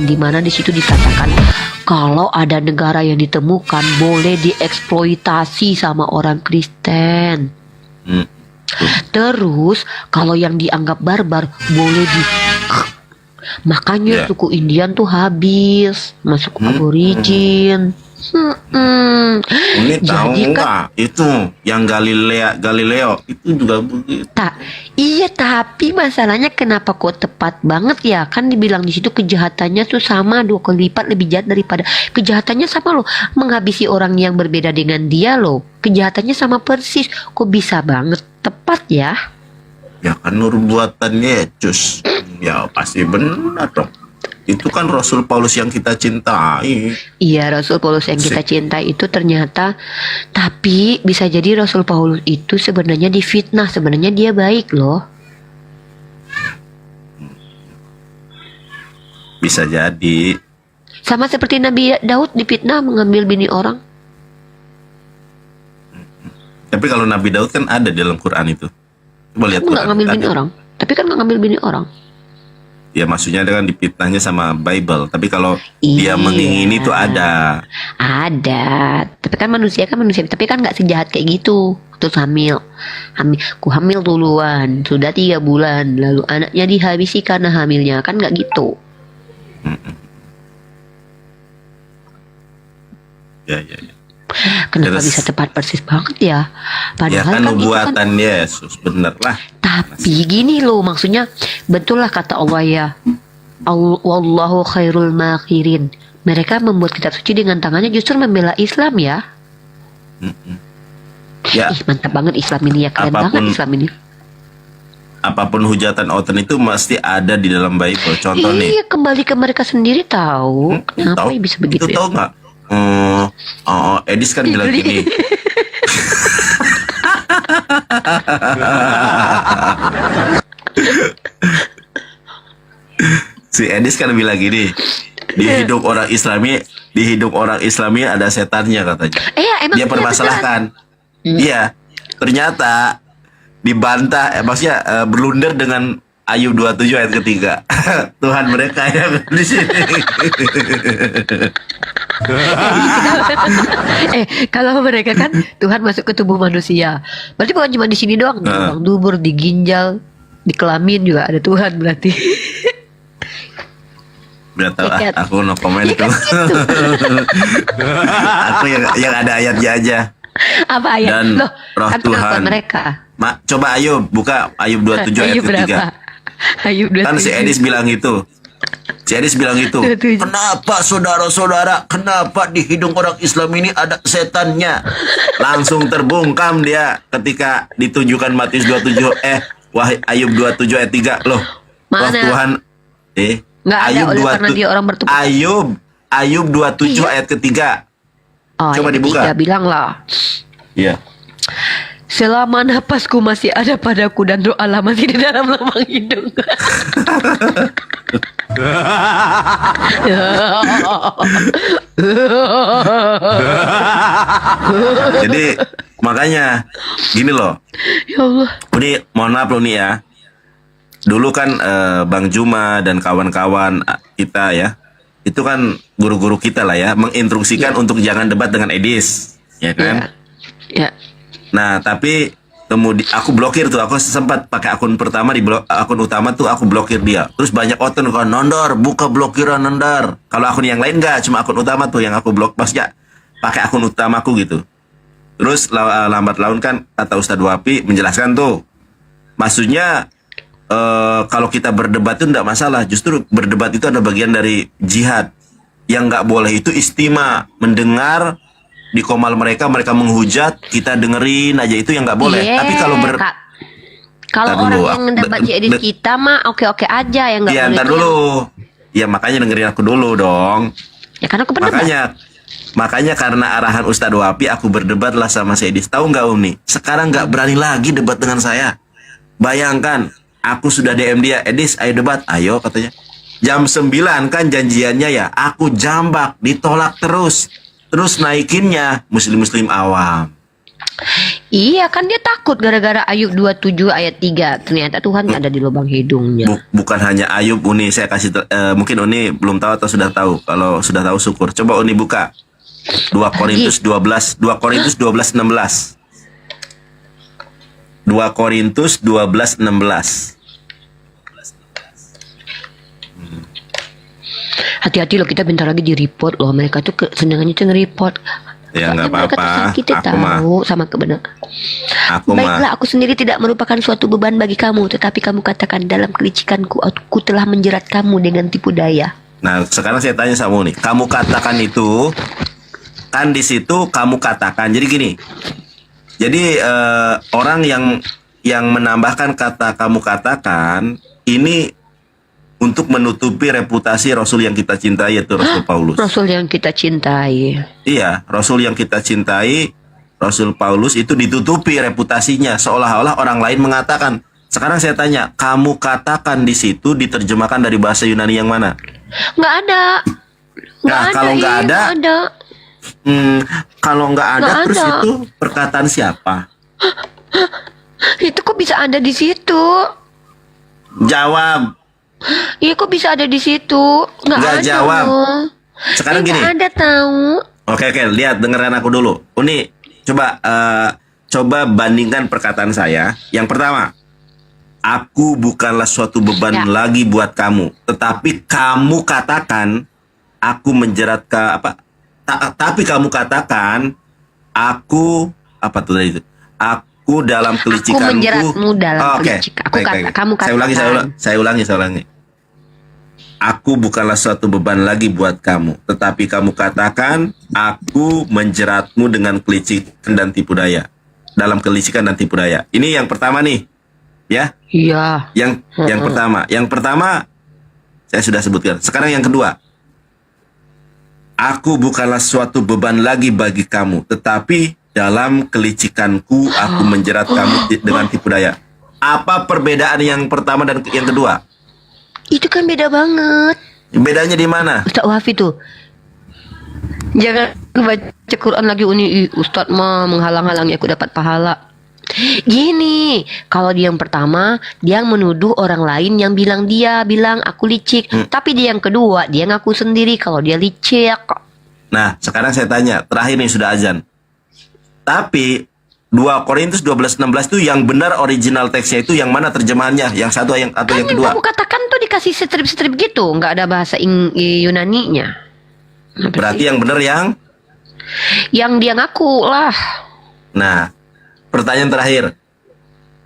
di mana di situ dikatakan kalau ada negara yang ditemukan boleh dieksploitasi sama orang Kristen. Terus kalau yang dianggap barbar boleh di makanya suku Indian tuh habis masuk aborigin. Ini tahu Jadi nggak itu yang Galileo itu juga begitu. Iya, tapi masalahnya kenapa kok tepat banget ya? Kan dibilang di situ kejahatannya tuh sama 2 kali lipat lebih jahat daripada kejahatannya sama loh, menghabisi orang yang berbeda dengan dia loh. Kejahatannya sama persis. Kok bisa banget tepat ya? Ya kan nubuatannya cus. Ya pasti benar dong. Itu kan Rasul Paulus yang kita cintai. Iya, Rasul Paulus yang kita cintai itu ternyata, tapi bisa jadi Rasul Paulus itu sebenarnya difitnah, sebenarnya dia baik loh. Bisa jadi. Sama seperti Nabi Daud difitnah mengambil bini orang. Tapi kalau Nabi Daud kan ada di dalam Quran itu. Coba lihat Quran. Nggak ngambil bini orang. Tapi kan nggak ngambil bini orang. Ya maksudnya kan dipitnahnya sama Bible. Tapi kalau dia mengingini itu ada. Ada. Tapi kan manusia. Tapi kan nggak sejahat kayak gitu. Terus hamil. Ku hamil duluan. Sudah 3 bulan. Lalu anaknya dihabisi karena hamilnya. Kan nggak gitu. Ya. Kenapa Terus, bisa tepat persis banget ya? Padahal ya kan nubuatan kan, Yesus. Bener lah. tapi gini loh, maksudnya betul lah kata Allah ya. Wallahu khairul makirin. Mereka membuat kitab suci dengan tangannya justru membela Islam ya. Ya. Mantap banget Islam ini ya, keren banget Islam ini. Apapun hujatan Oten itu mesti ada di dalam Bible. Contoh nih. Iya, kembali ke mereka sendiri tahu. Kenapa Tahu? bisa begitu Itu ya? tahu nggak? Edis kan bilang gini. Si Edis kan bilang gini. Di hidung orang Islami ada setannya katanya. Emang Dia permasalahkan. Iya. Ternyata dibantah, maksudnya blunder dengan Ayub 27 ayat ketiga. Tuhan mereka yang di sini. Kalau mereka kan Tuhan masuk ke tubuh manusia. Berarti bukan cuma di sini doang, di lubang dubur, di ginjal, di kelamin juga ada Tuhan berarti. Udah tahu aku no comment itu. Aku yang ada ayatnya aja. Apa ayat? Dan Loh, roh kan Tuhan. Mereka. Coba Ayub buka Ayub 27 ayat ketiga. Ayub 27. Kan si Edis bilang itu. Kenapa saudara-saudara, kenapa di hidung orang Islam ini ada setannya? Langsung terbungkam dia ketika ditunjukkan Matius 27 wahai Ayub 27 ayat 3 loh. Roh Tuhan nggak ada Ayub oleh karena dia orang bertubuh. Ayub 27 ayat ketiga. Coba dibuka. Dia bilang lah. Iya. Selama napasku masih ada padaku dan doa masih di dalam lubang hidung. Jadi makanya gini loh. Ya Allah. Ini mohon maaf loh nih ya. Dulu kan Bang Juma dan kawan-kawan kita ya, itu kan guru-guru kita lah ya, menginstruksikan untuk jangan debat dengan Edis, ya kan? Ya. Nah, tapi kemudian aku blokir tuh, aku sempat pakai akun pertama akun utama tuh aku blokir dia. Terus banyak Oten kan, Nondor, buka blokiran Nondor. Kalau akun yang lain enggak, cuma akun utama tuh yang aku blok, maksudnya pakai akun utamaku gitu. Terus lambat laun kan kata Ustadz Wapi menjelaskan tuh, maksudnya kalau kita berdebat itu enggak masalah, justru berdebat itu ada bagian dari jihad. Yang enggak boleh itu istima, mendengar di komal mereka menghujat, kita dengerin aja, itu yang nggak boleh. Tapi kalau kalau orang yang mendapat edit kita mah oke-oke aja, yang nggak boleh. Ntar dulu. Ya makanya dengerin aku dulu dong. Ya karena aku makanya karena arahan Ustadz Wapi aku berdebat lah sama si Edis. Tahu nggak Umi? Sekarang nggak berani lagi debat dengan saya. Bayangkan, aku sudah DM dia, Edis ayo debat, ayo katanya. Jam 9 kan janjiannya ya, aku jambak, ditolak terus naikinnya muslim awam. Iya kan dia takut gara-gara Ayub 27 ayat 3. Ternyata Tuhan ada di lubang hidungnya. Bukan hanya Ayub, Uni. Saya kasih mungkin Uni belum tahu atau sudah tahu. Kalau sudah tahu syukur. Coba Uni buka 2 Korintus 12 16. 2 Korintus 12 16. Hati-hati loh, kita bentar lagi di report loh. Mereka tuh kesenangannya tuh nge-report. Ya nggak Mereka tuh apa-apa. sakit tahu sama kebenaran. Aku Baiklah, aku sendiri tidak merupakan suatu beban bagi kamu, tetapi kamu katakan dalam kelicikanku, aku telah menjerat kamu dengan tipu daya. Nah, sekarang saya tanya sama Uni. Kamu katakan itu, kan di situ kamu katakan. Jadi gini. Jadi orang yang menambahkan kata kamu katakan ini untuk menutupi reputasi Rasul yang kita cintai, yaitu Rasul Paulus. Rasul yang kita cintai. Iya, Rasul yang kita cintai, Rasul Paulus itu ditutupi reputasinya seolah-olah orang lain mengatakan. Sekarang saya tanya, kamu katakan di situ diterjemahkan dari bahasa Yunani yang mana? Nggak ada. Nah, kalau nggak ada, kalau nggak ada, terus ada. itu perkataan siapa? Itu kok bisa ada di situ? Jawab. Iya, kok bisa ada di situ? Nggak Nggak ada. jawab. Loh. Sekarang gini. Nggak ada tahu. Oke, lihat, dengerin aku dulu. Uni, coba bandingkan perkataan saya. Yang pertama, aku bukanlah suatu beban Ya. lagi buat kamu, tetapi kamu katakan aku menjerat tapi kamu katakan aku apa tuh tadi itu? Aku dalam kelicikanku. Aku menjeratmu dalam kelicik. Aku Baik. kamu katakan. Saya ulangi. Aku bukanlah suatu beban lagi buat kamu, tetapi kamu katakan aku menjeratmu dengan kelicikan dan tipu daya. Dalam kelicikan dan tipu daya. Ini yang pertama nih. Ya. Iya. Yang pertama saya sudah sebutkan. Sekarang yang kedua. Aku bukanlah suatu beban lagi bagi kamu, tetapi dalam kelicikanku aku menjerat kamu dengan tipu daya. Apa perbedaan yang pertama dan yang kedua? Itu kan beda banget. Bedanya di mana? Ustaz Wafi tuh. Jangan baca Quran lagi Uni. Ustaz mah menghalang-halangi aku dapat pahala. Gini, kalau dia yang pertama, dia menuduh orang lain yang bilang aku licik. Tapi dia yang kedua, dia ngaku sendiri kalau dia licik. Nah, sekarang saya tanya, terakhir nih sudah azan. Tapi 2 Korintus 12:16 itu yang benar original teksnya itu yang mana terjemahannya? Yang satu atau yang kedua? Kamu katakan tuh dikasih strip-strip gitu, nggak ada bahasa Yunaninya. Berarti yang benar yang dia ngaku lah. Nah, pertanyaan terakhir.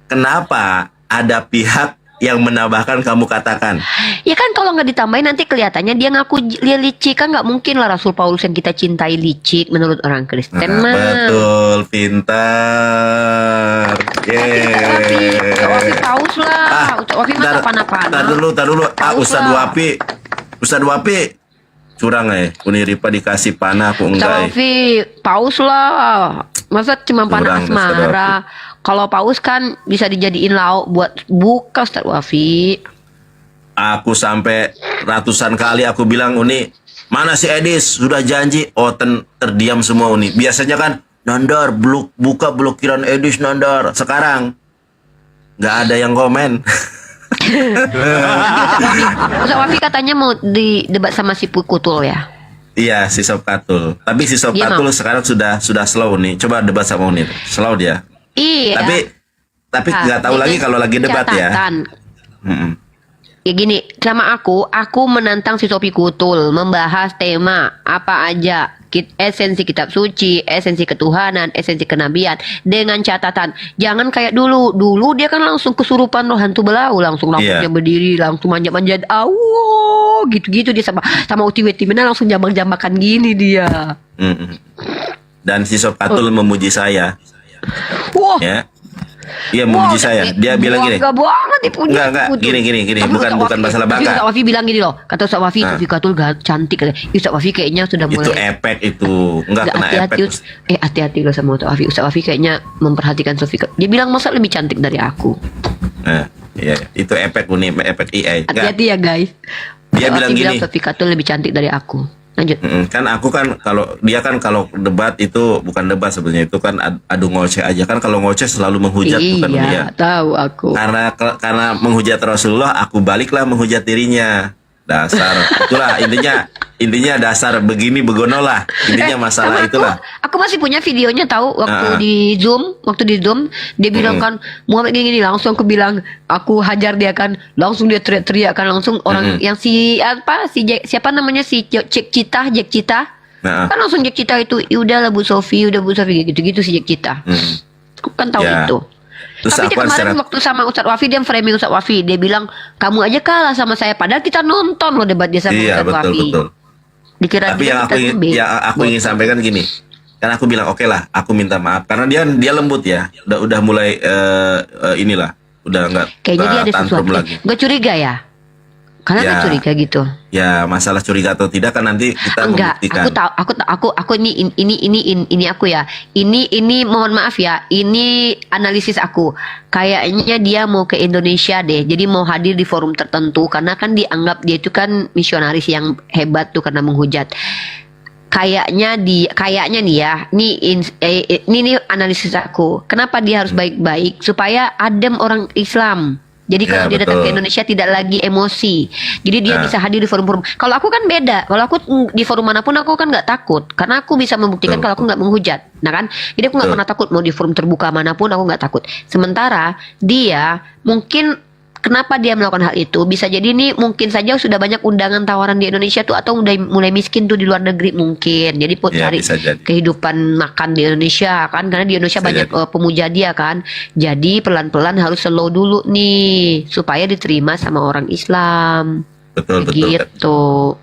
Kenapa ada pihak yang menambahkan kamu katakan? Ya kan kalau nggak ditambahin nanti kelihatannya dia ngaku dia licik. Kan nggak mungkin lah Rasul Paulus yang kita cintai licik menurut orang Kristen mah. Betul, pintar. Ustaz Wafi paus lah. Ustaz Wafi mah apa-apa. Tar dulu. Ustaz Wafi curang Uni Ripa dikasih panah aku Ustaz enggak Wafi paus lah. Masa cuma panah Curang, Ustaz asmara. Kalau paus kan bisa dijadiin lauk buat buka Ustaz Wafi. Aku sampai ratusan kali aku bilang, Uni, mana si Edis? Sudah janji. Oh, terdiam semua Uni. Biasanya kan, Nandar, buka blokiran Edis, Nandar. Sekarang, nggak ada yang komen. Ustaz Wafi katanya mau didebat sama si Pukutul ya. Iya, si Sob Katul. Tapi si Sob Dia Katul mau. sekarang sudah slow nih. Coba debat sama Uni. Slow dia. Iya. Tapi nggak tahu lagi kalau lagi debat ya. Catatan. Mm-mm. Ya gini, sama aku menantang si Sophie Kutul membahas tema apa aja, esensi kitab suci, esensi ketuhanan, esensi kenabian, dengan catatan jangan kayak dulu dia kan langsung kesurupan loh, hantu belau, langsung Iya. dia berdiri, langsung manjat-manjat, gitu-gitu dia sama Uti Weti Mina langsung jambak-jambakan gini dia. Mm-mm. Dan si Sob Katul memuji saya. Wah, Ya. Iya, memuji saya. Dia bilang gini. Bangga banget dipuji. Enggak, gini. Bukan masalah bangga. Ustaz Wafi bilang gini loh. Kata Ustaz Wafi, Sophie Katul cantik. Ustaz Wafi kayaknya sudah mulai. Itu efek itu. Enggak kena hati-hati, efek. hati-hati loh sama Ustaz Wafi. Ustaz Wafi kayaknya memperhatikan Sophie. Dia bilang masa lebih cantik dari aku. Nah, iya, itu efek Uni, efek AI. Enggak. Hati-hati ya guys. Dia Ustaz bilang Wafi gini. Sophie Katul lebih cantik dari aku. Lanjut. Kan aku kan kalau dia kan kalau debat itu bukan debat sebenarnya, itu kan adu ngoceh aja kan, kalau ngoceh selalu menghujat bukan dia. Iya, tahu aku. Karena menghujat Rasulullah, aku baliklah menghujat dirinya. Dasar itulah intinya dasar begini begono lah. Intinya masalah Sama itulah. aku masih punya videonya tahu waktu di Zoom dia bilang kan Muhammad gini langsung aku bilang aku hajar dia kan, langsung dia teriak-teriak kan, langsung orang yang siapa namanya Jack Cita Nah, kan langsung Jack Cita itu udahlah Bu Sofi gitu-gitu si Jack Cita. Aku kan tahu Ya. itu. terus Tapi dia aku kemarin waktu sama Ustadz Wafi dia framing Ustadz Wafi, dia bilang kamu aja kalah sama saya, padahal kita nonton loh debat dia sama iya Ustadz Wafi. betul. Dikira Tapi dia kita tuh aku ingin sampaikan gini. Kan aku bilang oke lah, aku minta maaf karena dia lembut ya. Udah mulai inilah, udah nggak kayaknya dia ada tantrum sesuatu. lagi. Nggak curiga ya? Karena Ya. nggak curiga gitu. Ya masalah curiga atau tidak kan nanti kita Enggak, membuktikan. aku ini aku ya. Ini mohon maaf ya. Ini analisis aku. Kayaknya dia mau ke Indonesia deh. Jadi mau hadir di forum tertentu karena kan dianggap dia itu kan misionaris yang hebat tuh karena menghujat. Kayaknya nih ya. Ini analisis aku. Kenapa dia harus baik-baik supaya adem orang Islam. Jadi Ya, kalau dia datang ke betul. Indonesia tidak lagi emosi. Jadi dia Nah. bisa hadir di forum-forum. Kalau aku kan beda. Kalau aku di forum manapun aku kan nggak takut. Karena aku bisa membuktikan Betul. kalau aku nggak menghujat. Nah kan. Jadi aku nggak Betul. pernah takut mau di forum terbuka manapun aku nggak takut. Sementara dia mungkin kenapa dia melakukan hal itu? Bisa jadi nih mungkin saja sudah banyak undangan tawaran di Indonesia tuh atau mulai miskin tuh di luar negeri mungkin. Jadi Ya, cari bisa jadi. kehidupan makan di Indonesia kan karena di Indonesia Bisa banyak jadi. pemuja dia kan. Jadi pelan-pelan harus slow dulu nih supaya diterima sama orang Islam. Betul. Gitu.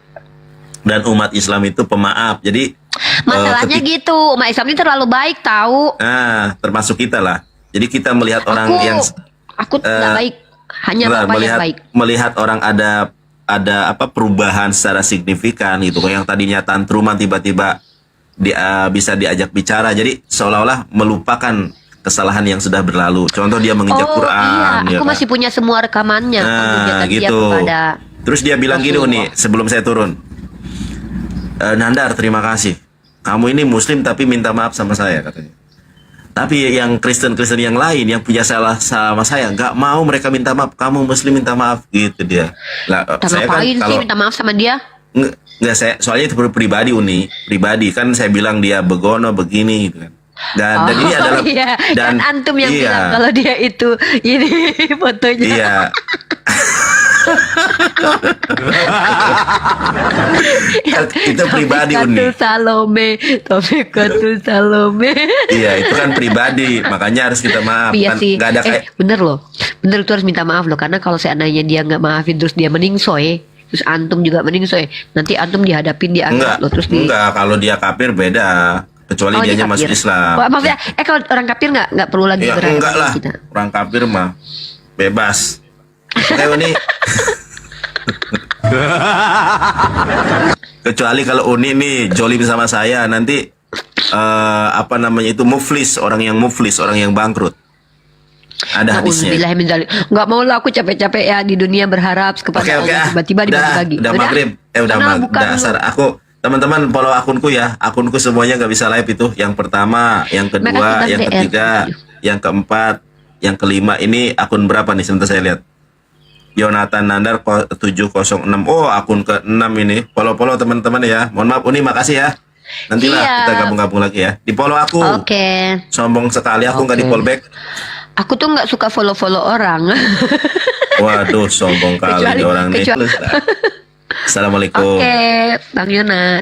Dan umat Islam itu pemaaf. Jadi Masalahnya gitu, umat Islam ini terlalu baik tahu. termasuk kita lah. Jadi kita melihat orang yang Aku nggak baik, hanya Benar, bapak yang baik. melihat orang ada apa perubahan secara signifikan gitu. Yang tadinya tantruman tiba-tiba bisa diajak bicara. Jadi seolah-olah melupakan kesalahan yang sudah berlalu. Contoh dia menginjak Oh Quran. iya, ya aku kan? masih punya semua rekamannya. Penghujatan dia gitu. kepada Terus dia bilang gini Rasulullah. nih sebelum saya turun. Nandar, terima kasih. Kamu ini Muslim tapi minta maaf sama saya katanya. Tapi yang Kristen-Kristen yang lain yang punya salah sama saya nggak mau mereka minta maaf. Kamu Muslim minta maaf gitu dia. Lah, saya kan ngapain sih kalau minta maaf sama dia? nggak saya soalnya itu pribadi kan saya bilang dia begono begini gitu kan. Dan ini adalah iya. dan Kan antum yang iya, bilang kalau dia itu ini fotonya. iya. Itu pribadi Uni. Topikatul Salome. Iya, itu kan pribadi, makanya harus kita maaf. Iya Kan sih. nggak ada kayak Bener loh. Bener itu harus minta maaf loh. Karena kalau seandainya dia nggak maafin terus dia meningsoy, terus antum juga meningsoy, nanti antum dihadapin di akhirat loh. Terus enggak, kalau dia kafir beda. Kecuali dia dianya masuk kafir. Islam. Oh, maksudnya, kalau orang kafir nggak perlu lagi Ya, berhadapan enggak sama lah. kita. Orang kafir mah bebas. Oke, Uni. Kecuali kalau Uni nih jolim sama saya nanti apa namanya itu muflis, orang yang bangkrut. Ada hadisnya. Nauzubillah min dzalik. Nggak mau lah aku capek-capek ya di dunia berharap kepada Oke, Allah. Tiba-tiba dibagi-bagi. Udah maghrib. Udah Karena bukan dasar. Aku teman-teman follow akunku ya. Akunku semuanya nggak bisa live itu. Yang pertama, yang kedua, Makasih, yang Bang ketiga, yang keempat, yang kelima. Ini akun berapa nih? Sebentar saya lihat. Yonatan Nandar 706. Oh, akun ke-6 ini. Follow teman-teman ya. Mohon maaf Uni, makasih ya. Nantilah Siap. kita gabung-gabung lagi ya. Di follow aku. Oke. Sombong sekali aku nggak Oke. di follow back. Aku tuh nggak suka follow orang. Waduh, sombong kali Kecuali- nih orang nih. kecuali- Assalamualaikum. Oke, Bang Yona.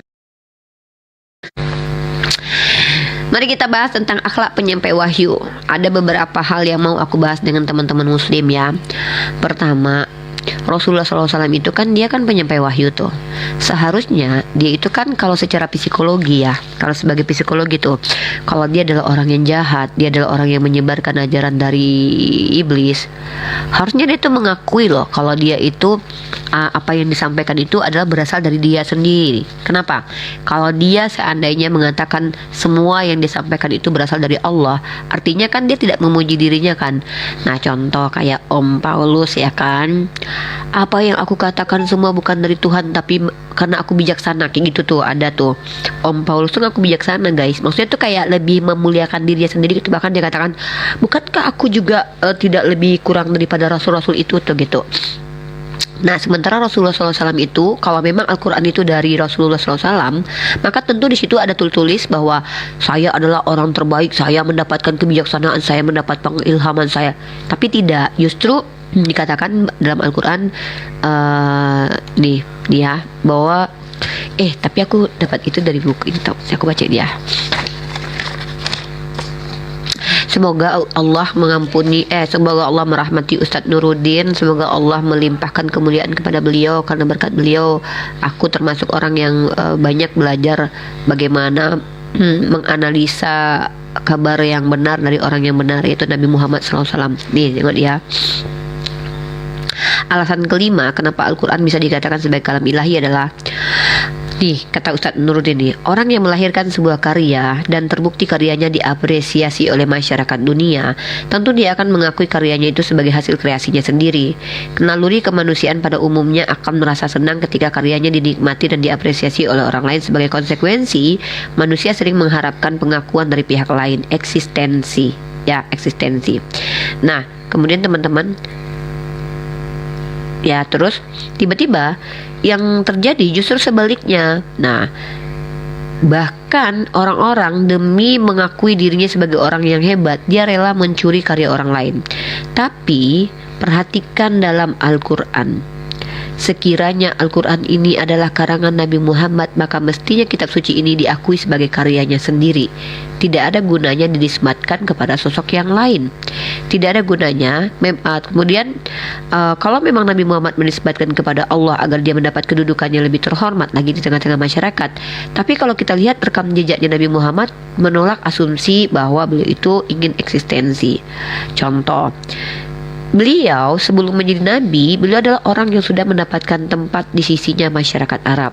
Mari kita bahas tentang akhlak penyampai wahyu. Ada beberapa hal yang mau aku bahas dengan teman-teman muslim ya. Pertama, Rasulullah SAW itu kan dia kan penyampai wahyu tuh. Seharusnya dia itu kan kalau secara psikologi ya, kalau sebagai psikologi tuh, kalau dia adalah orang yang jahat, dia adalah orang yang menyebarkan ajaran dari iblis, harusnya dia itu mengakui loh kalau dia itu apa yang disampaikan itu adalah berasal dari dia sendiri. Kenapa? Kalau dia seandainya mengatakan semua yang disampaikan itu berasal dari Allah, artinya kan dia tidak memuji dirinya kan. Nah contoh kayak Om Paulus ya kan, Apa yang aku katakan semua bukan dari Tuhan, tapi karena aku bijaksana, kayak gitu tuh. Ada tuh Om Paulus tuh aku bijaksana guys, maksudnya tuh kayak lebih memuliakan dirinya sendiri gitu. Bahkan dia katakan, bukankah aku juga tidak lebih kurang daripada rasul-rasul itu tuh gitu. Nah, sementara Rasulullah SAW itu, kalau memang Al-Quran itu dari Rasulullah SAW, maka tentu di situ ada tulis bahwa saya adalah orang terbaik, saya mendapatkan kebijaksanaan, saya mendapat pengilhaman saya. Tapi tidak, justru dikatakan dalam Al-Quran nih dia bahwa tapi aku dapat itu dari buku ini, aku baca dia. Semoga Allah mengampuni semoga Allah merahmati Ustadz Nuruddin, semoga Allah melimpahkan kemuliaan kepada beliau. Karena berkat beliau aku termasuk orang yang banyak belajar bagaimana menganalisa kabar yang benar dari orang yang benar, yaitu Nabi Muhammad SAW. Nih tengok dia. Alasan kelima kenapa Al-Quran bisa dikatakan sebagai kalam ilahi adalah, nih kata Ustadz Nuruddin nih, orang yang melahirkan sebuah karya dan terbukti karyanya diapresiasi oleh masyarakat dunia, tentu dia akan mengakui karyanya itu sebagai hasil kreasinya sendiri. Naluri kemanusiaan pada umumnya akan merasa senang ketika karyanya dinikmati dan diapresiasi oleh orang lain. Sebagai konsekuensi, manusia sering mengharapkan pengakuan dari pihak lain, eksistensi. Nah, kemudian teman-teman, ya terus tiba-tiba yang terjadi justru sebaliknya. Nah, bahkan orang-orang demi mengakui dirinya sebagai orang yang hebat, dia rela mencuri karya orang lain. Tapi perhatikan dalam Al-Quran, sekiranya Al-Quran ini adalah karangan Nabi Muhammad, maka mestinya kitab suci ini diakui sebagai karyanya sendiri. Tidak ada gunanya dinisbatkan kepada sosok yang lain. Tidak ada gunanya. Kemudian kalau memang Nabi Muhammad menisbatkan kepada Allah agar dia mendapat kedudukannya lebih terhormat lagi di tengah-tengah masyarakat. Tapi kalau kita lihat rekam jejaknya Nabi Muhammad menolak asumsi bahwa beliau itu ingin eksistensi. Contoh, beliau sebelum menjadi nabi, beliau adalah orang yang sudah mendapatkan tempat di sisinya masyarakat Arab.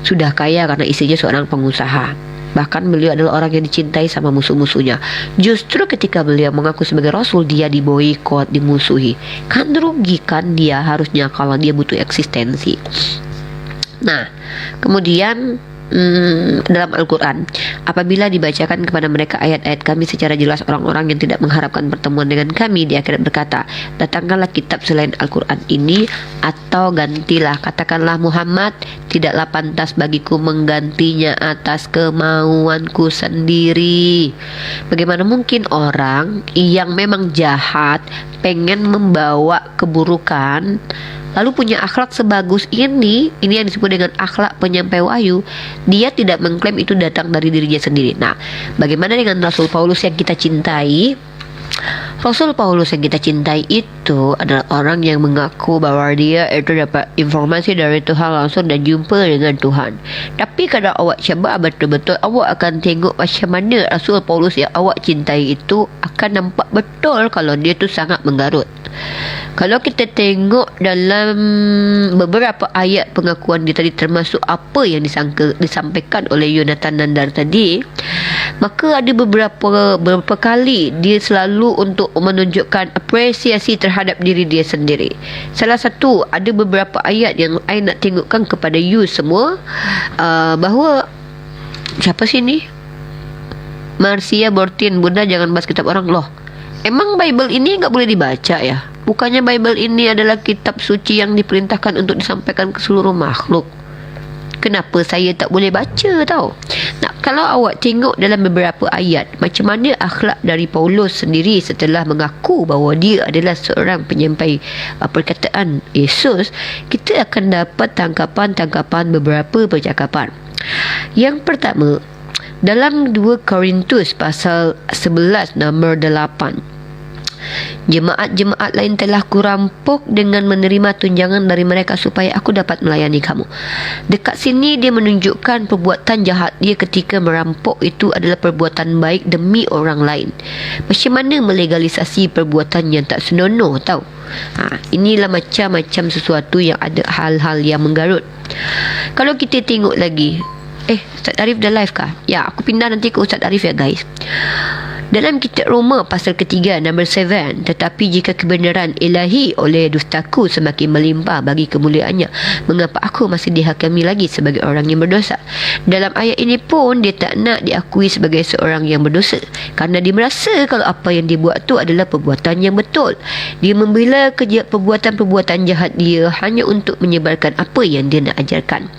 Sudah kaya karena istrinya seorang pengusaha. Bahkan beliau adalah orang yang dicintai sama musuh-musuhnya. Justru ketika beliau mengaku sebagai Rasul, dia diboikot, dimusuhi. Kan rugi kan dia harusnya kalau dia butuh eksistensi. Nah, kemudian dalam Al-Quran, apabila dibacakan kepada mereka ayat-ayat kami secara jelas, orang-orang yang tidak mengharapkan pertemuan dengan kami di akhirat berkata, datangkanlah kitab selain Al-Quran ini atau gantilah. Katakanlah, Muhammad, tidaklah pantas bagiku menggantinya atas kemauanku sendiri. Bagaimana mungkin orang yang memang jahat pengen membawa keburukan, lalu punya akhlak sebagus ini yang disebut dengan akhlak penyampai wahyu, dia tidak mengklaim itu datang dari dirinya sendiri. Nah, bagaimana dengan Rasul Paulus yang kita cintai? Rasul Paulus yang kita cintai itu adalah orang yang mengaku bahwa dia itu dapat informasi dari Tuhan langsung dan jumpa dengan Tuhan. Tapi kalau awak coba betul-betul, awak akan tengok macam mana Rasul Paulus yang awak cintai itu akan nampak betul kalau dia tu sangat menggarut. Kalau kita tengok dalam beberapa ayat pengakuan dia tadi, termasuk apa yang disampaikan oleh Yonatan Nandar tadi, maka ada beberapa kali dia selalu untuk menunjukkan apresiasi terhadap diri dia sendiri. Salah satu, ada beberapa ayat yang I nak tengokkan kepada you semua, bahawa siapa sih ni? Marcia Bortin, bunda jangan bahas kitab orang. Loh, emang Bible ini enggak boleh dibaca ya? Bukannya Bible ini adalah kitab suci yang diperintahkan untuk disampaikan ke seluruh makhluk? Kenapa saya tak boleh baca tau? Nah, kalau awak tengok dalam beberapa ayat, macam mana akhlak dari Paulus sendiri setelah mengaku bahawa dia adalah seorang penyampai perkataan Yesus, kita akan dapat tangkapan-tangkapan beberapa percakapan. Yang pertama, dalam 2 Korintus pasal 11 nombor 8, jemaat-jemaat lain telah kurampok dengan menerima tunjangan dari mereka supaya aku dapat melayani kamu. Dekat sini dia menunjukkan perbuatan jahat dia ketika merampok itu adalah perbuatan baik demi orang lain. Macam mana melegalisasi perbuatan yang tak senonoh tau? Inilah macam-macam sesuatu yang ada hal-hal yang menggarut. Kalau kita tengok lagi, Ustaz Arif dah live kah? Ya, aku pindah nanti ke Ustaz Arif ya guys. Dalam kitab Roma pasal ketiga number 7, tetapi jika kebenaran ilahi oleh dustaku semakin melimpah bagi kemuliaannya, mengapa aku masih dihakimi lagi sebagai orang yang berdosa? Dalam ayat ini pun dia tak nak diakui sebagai seorang yang berdosa, kerana dia merasa kalau apa yang dia buat tu adalah perbuatan yang betul. Dia membela perbuatan-perbuatan jahat dia hanya untuk menyebarkan apa yang dia nak ajarkan.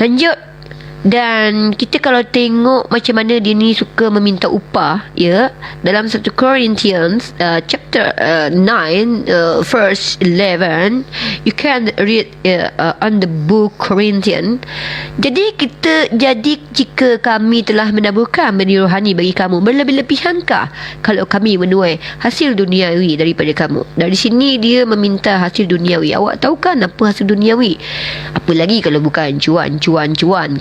Lanjut. Dan kita kalau tengok macam mana dia ni suka meminta upah, ya, dalam 1 Corinthians chapter 9 verse 11, you can read on the book Corinthian. Jadi jika kami telah menaburkan benih rohani bagi kamu, berlebih-lebihankah kalau kami menuai hasil duniawi daripada kamu? Dari sini dia meminta hasil duniawi. Awak tahu kan apa hasil duniawi? Apa lagi kalau bukan cuan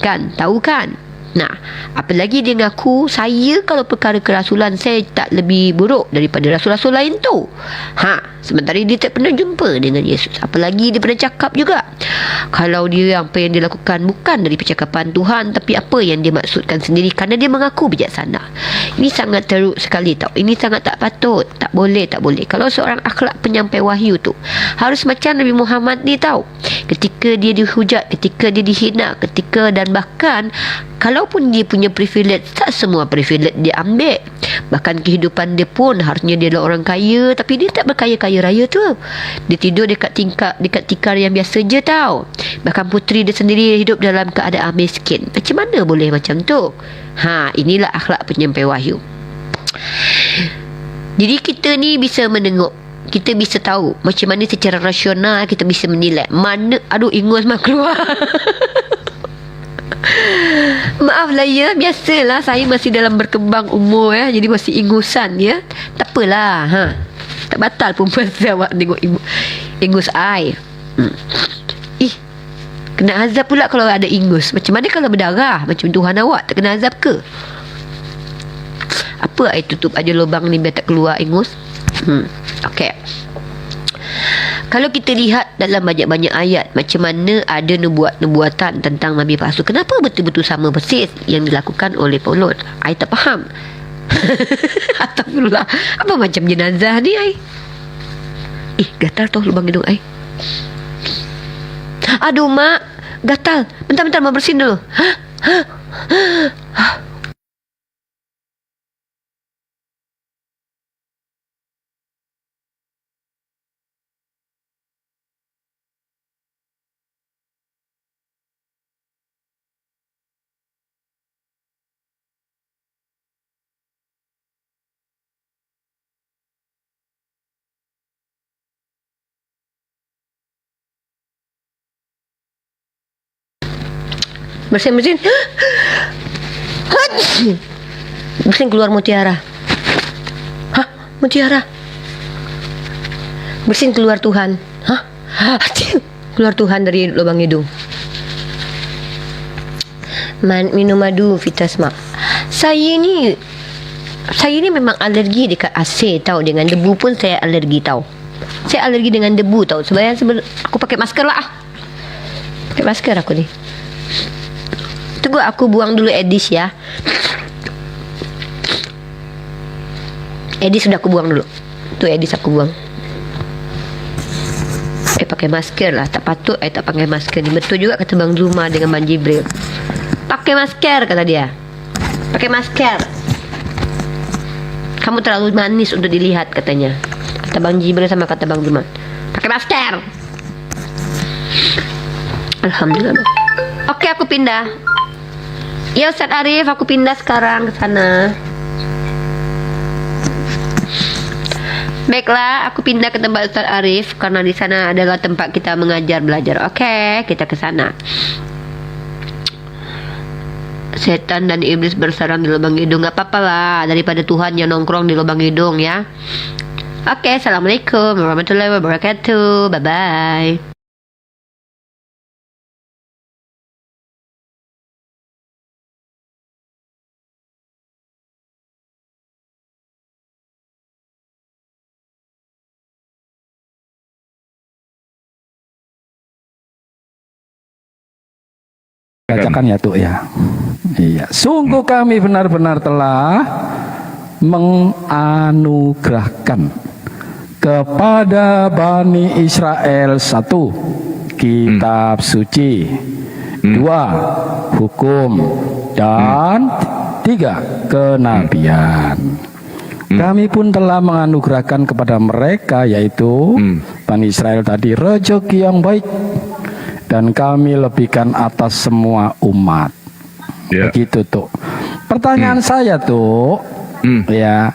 kan? Tahu kan? Nah, apalagi dia ngaku, saya kalau perkara kerasulan saya tak lebih buruk daripada rasul-rasul lain tu. Sementara dia tak pernah jumpa dengan Yesus. Apalagi dia pernah cakap juga, kalau dia apa yang dia lakukan bukan dari percakapan Tuhan, tapi apa yang dia maksudkan sendiri, kerana dia mengaku bijaksana. Ini sangat teruk sekali tau. Ini sangat tak patut. Tak boleh. Kalau seorang akhlak penyampai wahyu tu harus macam Nabi Muhammad ni tau. Ketika dia dihujat, ketika dia dihina, dan bahkan kalaupun dia punya privilege, tak semua privilege dia ambil. Bahkan kehidupan dia pun harusnya dia adalah orang kaya, tapi dia tak berkaya-kaya raya tu. Dia tidur dekat tikar yang biasa je tau. Bahkan puteri dia sendiri hidup dalam keadaan miskin. Macam mana boleh macam tu? Inilah akhlak penyampai wahyu. Jadi kita ni bisa menengok, kita bisa tahu macam mana secara rasional kita bisa menilai mana, ingus mah keluar. Maaflah ya, biasalah saya masih dalam berkembang umur ya, jadi masih ingusan ya. Tak apalah, tak batal pun pasal awak tengok ingus ai. Kena azab pula kalau ada ingus. Macam mana kalau berdarah? Macam Tuhan awak tak kena azab ke? Apa air tutup aja lubang ni biar tak keluar ingus? Okey. Kalau kita lihat dalam banyak-banyak ayat macam mana ada nubuatan tentang Nabi palsu, kenapa betul-betul sama persis yang dilakukan oleh Paulus? I tak faham. Astagfirullah. Apa macam jenazah ni ai? Gatal tu lubang hidung ai. Aduh mak, gatal. Bentar mau bersihin dulu. Bersin. Bersin keluar mutiara. Mutiara. Bersin keluar Tuhan. Keluar Tuhan dari lubang hidung. Minum madu Vitasma. Saya ni memang alergi dekat AC tau. Dengan debu pun saya alergi tau. Saya alergi dengan debu tau. Sebenarnya aku pakai masker lah. Pakai masker aku ni. Tunggu aku buang dulu Edis ya. Edis sudah aku buang dulu. Tu Edis aku buang. Pakai masker lah. Tak patut tak pakai masker ni. Betul juga kata Bang Zuma dengan Bang Jibril. Pakai masker kata dia. Pakai masker. Kamu terlalu manis untuk dilihat katanya. Kata Bang Jibril sama kata Bang Zuma. Pakai masker. Alhamdulillah. Oke, aku pindah. Ya Ustaz Arif, aku pindah sekarang ke sana. Baiklah, aku pindah ke tempat Ustaz Arif karena di sana adalah tempat kita mengajar belajar. Oke, kita ke sana. Setan dan iblis bersarang di lubang hidung. Gak apa-apa lah, daripada Tuhan yang nongkrong di lubang hidung ya. Oke, assalamualaikum warahmatullahi wabarakatuh. Bye bye. Bacakan ya Tuk ya. Iya, sungguh kami benar-benar telah menganugerahkan kepada Bani Israel satu, kitab suci, dua, hukum, dan tiga, kenabian. Kami pun telah menganugerahkan kepada mereka, yaitu Bani Israel tadi, rezeki yang baik, dan kami lebihkan atas semua umat. Begitu tuh. Pertanyaan saya tuh, ya,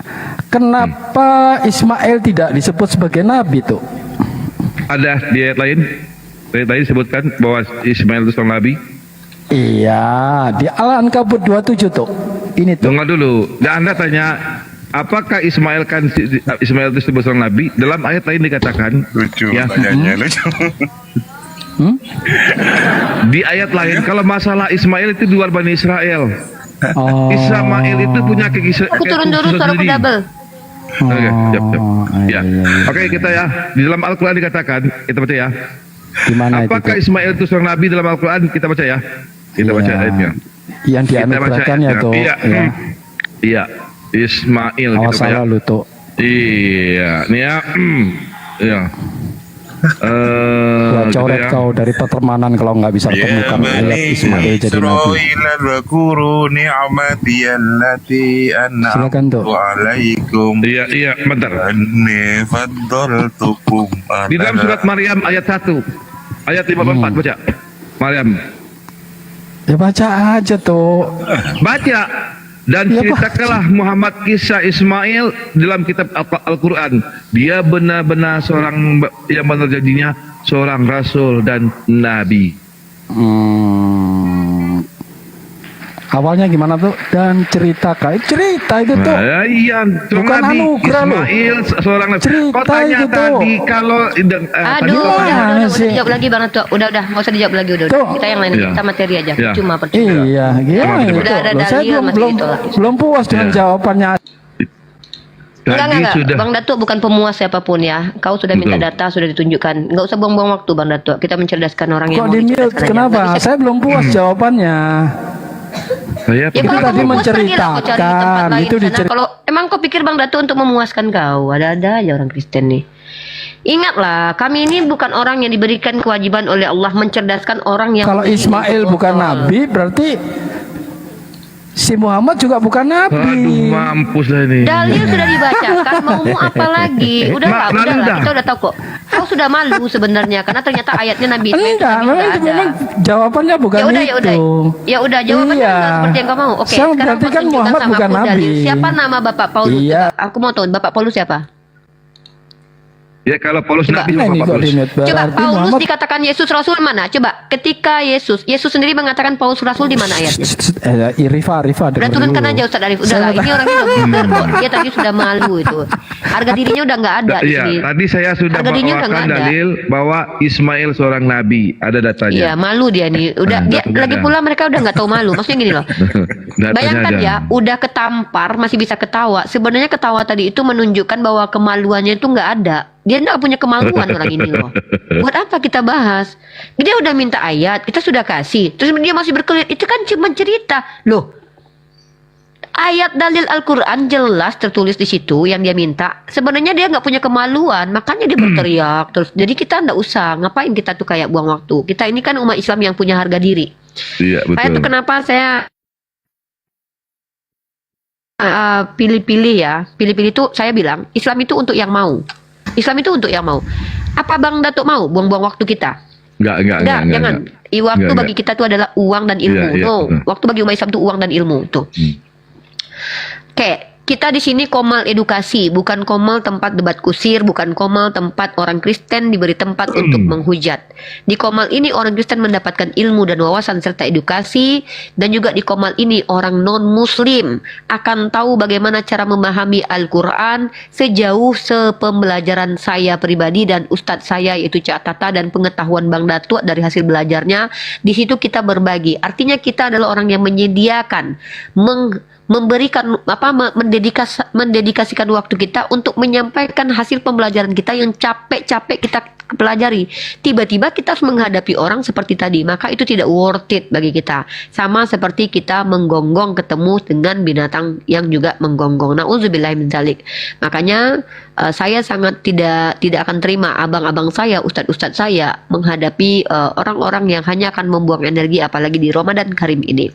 kenapa Ismail tidak disebut sebagai nabi tuh? Ada di ayat lain disebutkan bahwa Ismail itu seorang nabi. Iya, di Al-Ankabut 27 tuh. Ini tuh. Tunggu dulu. Dan Anda tanya, apakah Ismail itu disebut seorang nabi? Dalam ayat lain dikatakan, Lucu, ya, pertanyaannya lucu. di ayat lain kalau masalah Ismail itu di luar Bani Israel. Oh. Ismail itu punya Aku turun dulu suaraku double. Oke, siap. Ya. iya. Oke, kita ya, di dalam Al-Quran dikatakan, kita baca ya. Di mana itu? Apakah Tuh? Ismail itu seorang nabi dalam Al-Quran? Kita baca ya. Kita baca Iya. ayatnya. Yang Kita baca dianugerahkan ya ayatnya. tuh. Iya. Ya. Iya. Ismail Awas gitu ya. salah lu tuh. Iya, nih ya. Iya. Gua Gitu coret ya. kau dari pertemanan kalau nggak bisa Ya temukan ayat Bani Ismail jadi nabi. Israel wadhkuru ni'mati allati Silakan, tuh. an'amtu 'alaikum Iya, bentar. anni faddaltukum Di dalam surat Maryam ayat 1 ayat 54 baca. Maryam. Ya baca aja tuh. Baca. Dan Ya, ceritakanlah Muhammad kisah Ismail dalam kitab Al-Quran. Dia benar-benar seorang yang benar janjinya, seorang rasul dan nabi. Awalnya gimana tuh? Dan cerita itu tuh. Nah, iya, seorang Bukan nabi. anugerah loh. Ismail seorang nabi. Cerita Kau tanya itu tuh. tadi kalau Aduh, Gimana udah sih? dijawab lagi Bang Datuk. Udah, nggak usah dijawab lagi udah. Tuh. Kita yang lain, Iya. kita materi aja. Iya. Cuma percuma. Iya, gimana Coba, itu? Udah ada Loh, saya dalil, belum masih belum ditolak. belum puas dengan Iya. jawabannya. Enggak. sudah. Bang Datuk bukan pemuas siapapun ya. Kau sudah minta Betul. data, sudah ditunjukkan. Enggak usah buang-buang waktu Bang Datuk. Kita mencerdaskan orang yang Kok mau di mute? dicerdaskan aja. Kenapa? Nggak bisa- Saya belum puas jawabannya. Saya Ya Itu kalau tadi kamu puas pergilah kau cari tempat menceritakan, lain itu di sana. dicer- Kalau emang kau pikir Bang Datuk untuk memuaskan kau, ada-ada aja orang Kristen nih. Ingatlah, kami ini bukan orang yang diberikan kewajiban oleh Allah mencerdaskan orang yang Kalau Ismail bukan nabi, berarti si Muhammad juga bukan Aduh, nabi. mampus lah ini. Dalil sudah dibacakan, maumu apa lagi? Udahlah, Malu udahlah, dah. kita udah tahu kok. Kau sudah malu sebenarnya karena ternyata ayatnya Nabi Ismail itu Enggak, Nabi memang, nggak ada. memang jawabannya bukan Ya udah, itu. ya udah jawabannya Iya. nggak seperti yang kau mau. Oke, Saya sekarang berarti kau kan tunjukkan Muhammad sama bukan aku nabi. dalil. Siapa nama Bapak Paulus? Iya. Coba, aku mau tahu Bapak Paulus siapa? Ya kalau Paulus Coba. nabi Nah, sama ini kok Paulus. di mute. Coba Berarti Paulus Muhammad dikatakan Yesus Rasul mana? Coba ketika Yesus sendiri mengatakan Paulus Rasul di mana ayatnya? Rifa Udah dengar turunkan dulu. aja Ustaz Arif. Udah Saya lah, mau ini orangnya udah bener kok. Dia tadi sudah malu itu. Harga dirinya udah nggak ada di Iya, sini. tadi saya sudah Harga dirinya udah bawakan nggak ada. dalil bahwa Ismail seorang nabi. Ada datanya. Iya, malu dia nih. Udah dia datanya lagi ada. pula mereka udah nggak tahu malu. Maksudnya gini loh. Datanya Bayangkan ada. ya, udah ketampar masih bisa ketawa. Sebenarnya ketawa tadi itu menunjukkan bahwa kemaluannya itu nggak ada. Dia nggak punya kemaluan orang ini loh. Buat apa kita bahas? Dia udah minta ayat, kita sudah kasih. Terus dia masih berkelit. Itu kan cuma cerita. Loh, ayat dalil Al-Quran jelas tertulis di situ yang dia minta. Sebenarnya dia nggak punya kemaluan, makanya dia berteriak terus. Jadi kita nggak usah, ngapain kita tuh kayak buang waktu. Kita ini kan umat Islam yang punya harga diri. Iya, Saya tuh betul. kenapa saya pilih-pilih ya. Pilih-pilih tuh saya bilang Islam itu untuk yang mau. Islam itu untuk yang mau. Apa Bang Datuk mau buang-buang waktu kita? Enggak, Jangan. Waktu Enggak, bagi kita itu adalah uang dan ilmu. Iya, iya, No, betul. waktu bagi umat Islam itu uang dan ilmu. Tuh. Oke, kita di sini komal edukasi, bukan komal tempat debat kusir, bukan komal tempat orang Kristen diberi tempat untuk menghujat. Di komal ini orang Kristen mendapatkan ilmu dan wawasan serta edukasi, dan juga di komal ini orang non-Muslim akan tahu bagaimana cara memahami Al-Quran sejauh sepembelajaran saya pribadi dan ustadz saya yaitu Cak Tata dan pengetahuan Bang Datuk dari hasil belajarnya. Di situ kita berbagi. Artinya kita adalah orang yang menyediakan memberikan mendedikasikan waktu kita untuk menyampaikan hasil pembelajaran kita yang capek-capek kita pelajari. Tiba-tiba kita harus menghadapi orang seperti tadi, maka itu tidak worth it bagi kita. Sama seperti kita menggonggong ketemu dengan binatang yang juga menggonggong. Nauzubillahi min dzalik. Makanya saya sangat tidak akan terima abang-abang saya, ustadz-ustadz saya menghadapi orang-orang yang hanya akan membuang energi, apalagi di Ramadan Karim ini.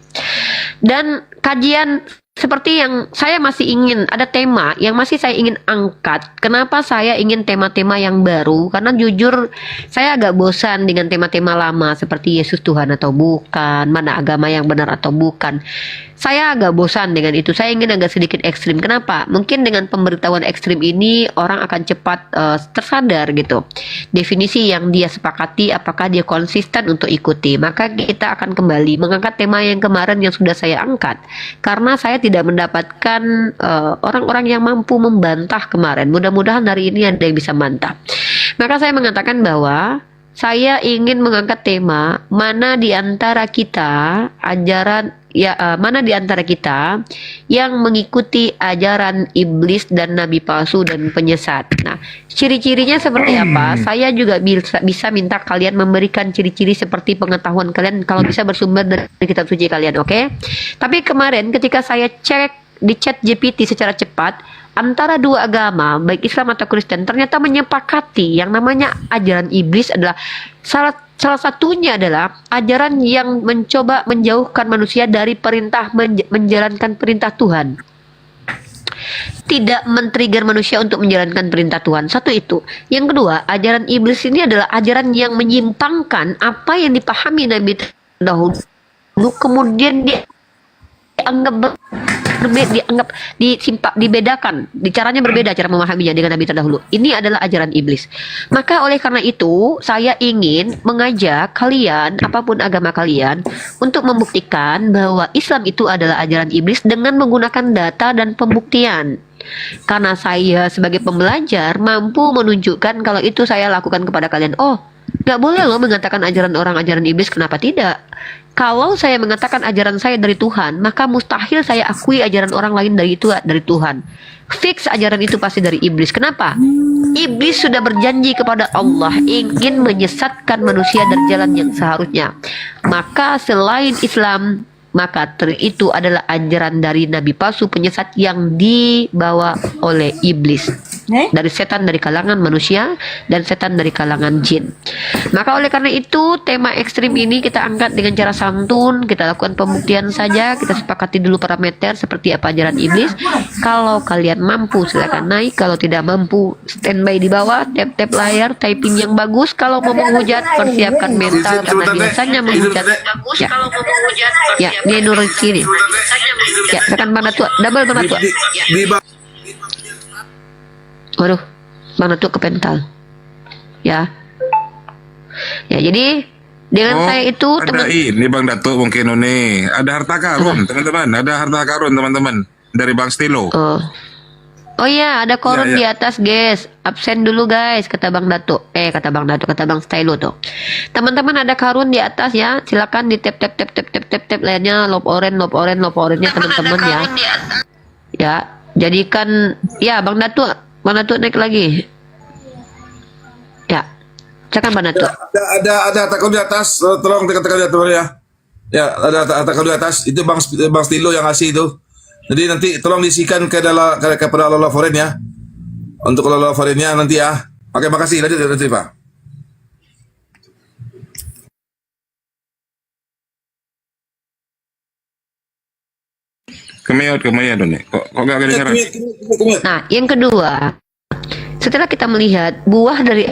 Dan kajian seperti yang saya masih ingin, ada tema yang masih saya ingin angkat. Kenapa saya ingin tema-tema yang baru? Karena jujur saya agak bosan dengan tema-tema lama seperti Yesus Tuhan atau bukan, mana agama yang benar atau bukan. Saya agak bosan dengan itu. Saya ingin agak sedikit ekstrim. Kenapa? Mungkin dengan pemberitahuan ekstrim ini orang akan cepat tersadar gitu. Definisi yang dia sepakati, apakah dia konsisten untuk ikuti. Maka kita akan kembali mengangkat tema yang kemarin yang sudah saya angkat. Karena saya tidak mendapatkan orang-orang yang mampu membantah kemarin. Mudah-mudahan hari ini ada yang bisa bantah. Maka saya mengatakan bahwa saya ingin mengangkat tema mana di antara kita mana di antara kita yang mengikuti ajaran iblis dan nabi palsu dan penyesat. Nah, ciri-cirinya seperti apa? Saya juga bisa minta kalian memberikan ciri-ciri seperti pengetahuan kalian, kalau bisa bersumber dari kitab suci kalian, oke? Tapi kemarin ketika saya cek di chat GPT secara cepat, antara dua agama, baik Islam atau Kristen, ternyata menyepakati yang namanya ajaran iblis adalah salah satunya adalah ajaran yang mencoba menjauhkan manusia dari perintah menjalankan perintah Tuhan. Tidak men-trigger manusia untuk menjalankan perintah Tuhan. Satu itu. Yang kedua, ajaran iblis ini adalah ajaran yang menyimpangkan apa yang dipahami Nabi dahulu, kemudian dianggap dibedakan, caranya berbeda cara memahaminya dengan Nabi terdahulu. Ini adalah ajaran iblis. Maka oleh karena itu saya ingin mengajak kalian, apapun agama kalian, untuk membuktikan bahwa Islam itu adalah ajaran iblis dengan menggunakan data dan pembuktian. Karena saya sebagai pembelajar mampu menunjukkan kalau itu saya lakukan kepada kalian. Oh, nggak boleh loh mengatakan ajaran orang ajaran iblis. Kenapa tidak? Kalau saya mengatakan ajaran saya dari Tuhan, maka mustahil saya akui ajaran orang lain dari Tuhan. Fix ajaran itu pasti dari iblis. Kenapa? Iblis sudah berjanji kepada Allah ingin menyesatkan manusia dari jalan yang seharusnya. Maka selain Islam, maka itu adalah ajaran dari nabi palsu penyesat yang dibawa oleh iblis. Dari setan dari kalangan manusia dan setan dari kalangan jin. Maka oleh karena itu tema ekstrim ini kita angkat dengan cara santun. Kita lakukan pembuktian saja. Kita sepakati dulu parameter seperti apa ajaran iblis. Kalau kalian mampu silakan naik. Kalau tidak mampu standby di bawah, tap layar, typing yang bagus. Kalau mau menghujat persiapkan mental karena biasanya menghujat. Ya, ini nurut sini. Ya, tekan Bang Datuk, double Bang Datuk. Waduh, Bang Datuk kepental. Ya. Ya, jadi dengan saya itu ada ini Bang Datuk mungkin ini ada harta karun teman-teman, ada harta karun teman-teman dari Bang Stilo. Oh iya, ada korun Ya, ya. di atas, guys. Absen dulu, guys, kata Bang Datuk. Kata Bang Stylo tuh. Teman-teman ada karun di atas ya. Silakan di tap layarnya lop orange-nya teman-teman ya. Ya, jadikan ya Bang Datuk naik lagi. Ya. Silakan Bang Datuk. Ada harta karun di atas, tolong tekan di atas ya. Ya, ada harta karun di atas. Itu Bang Stilo yang ngasih itu. Jadi nanti tolong diisikan kepada Lola Foren ya. Untuk Lola Forennya nanti ya. Oke, makasih. Nanti Pak. Kemiyot nih. Kok gak ada sekarang? Nah, yang kedua, setelah kita melihat buah dari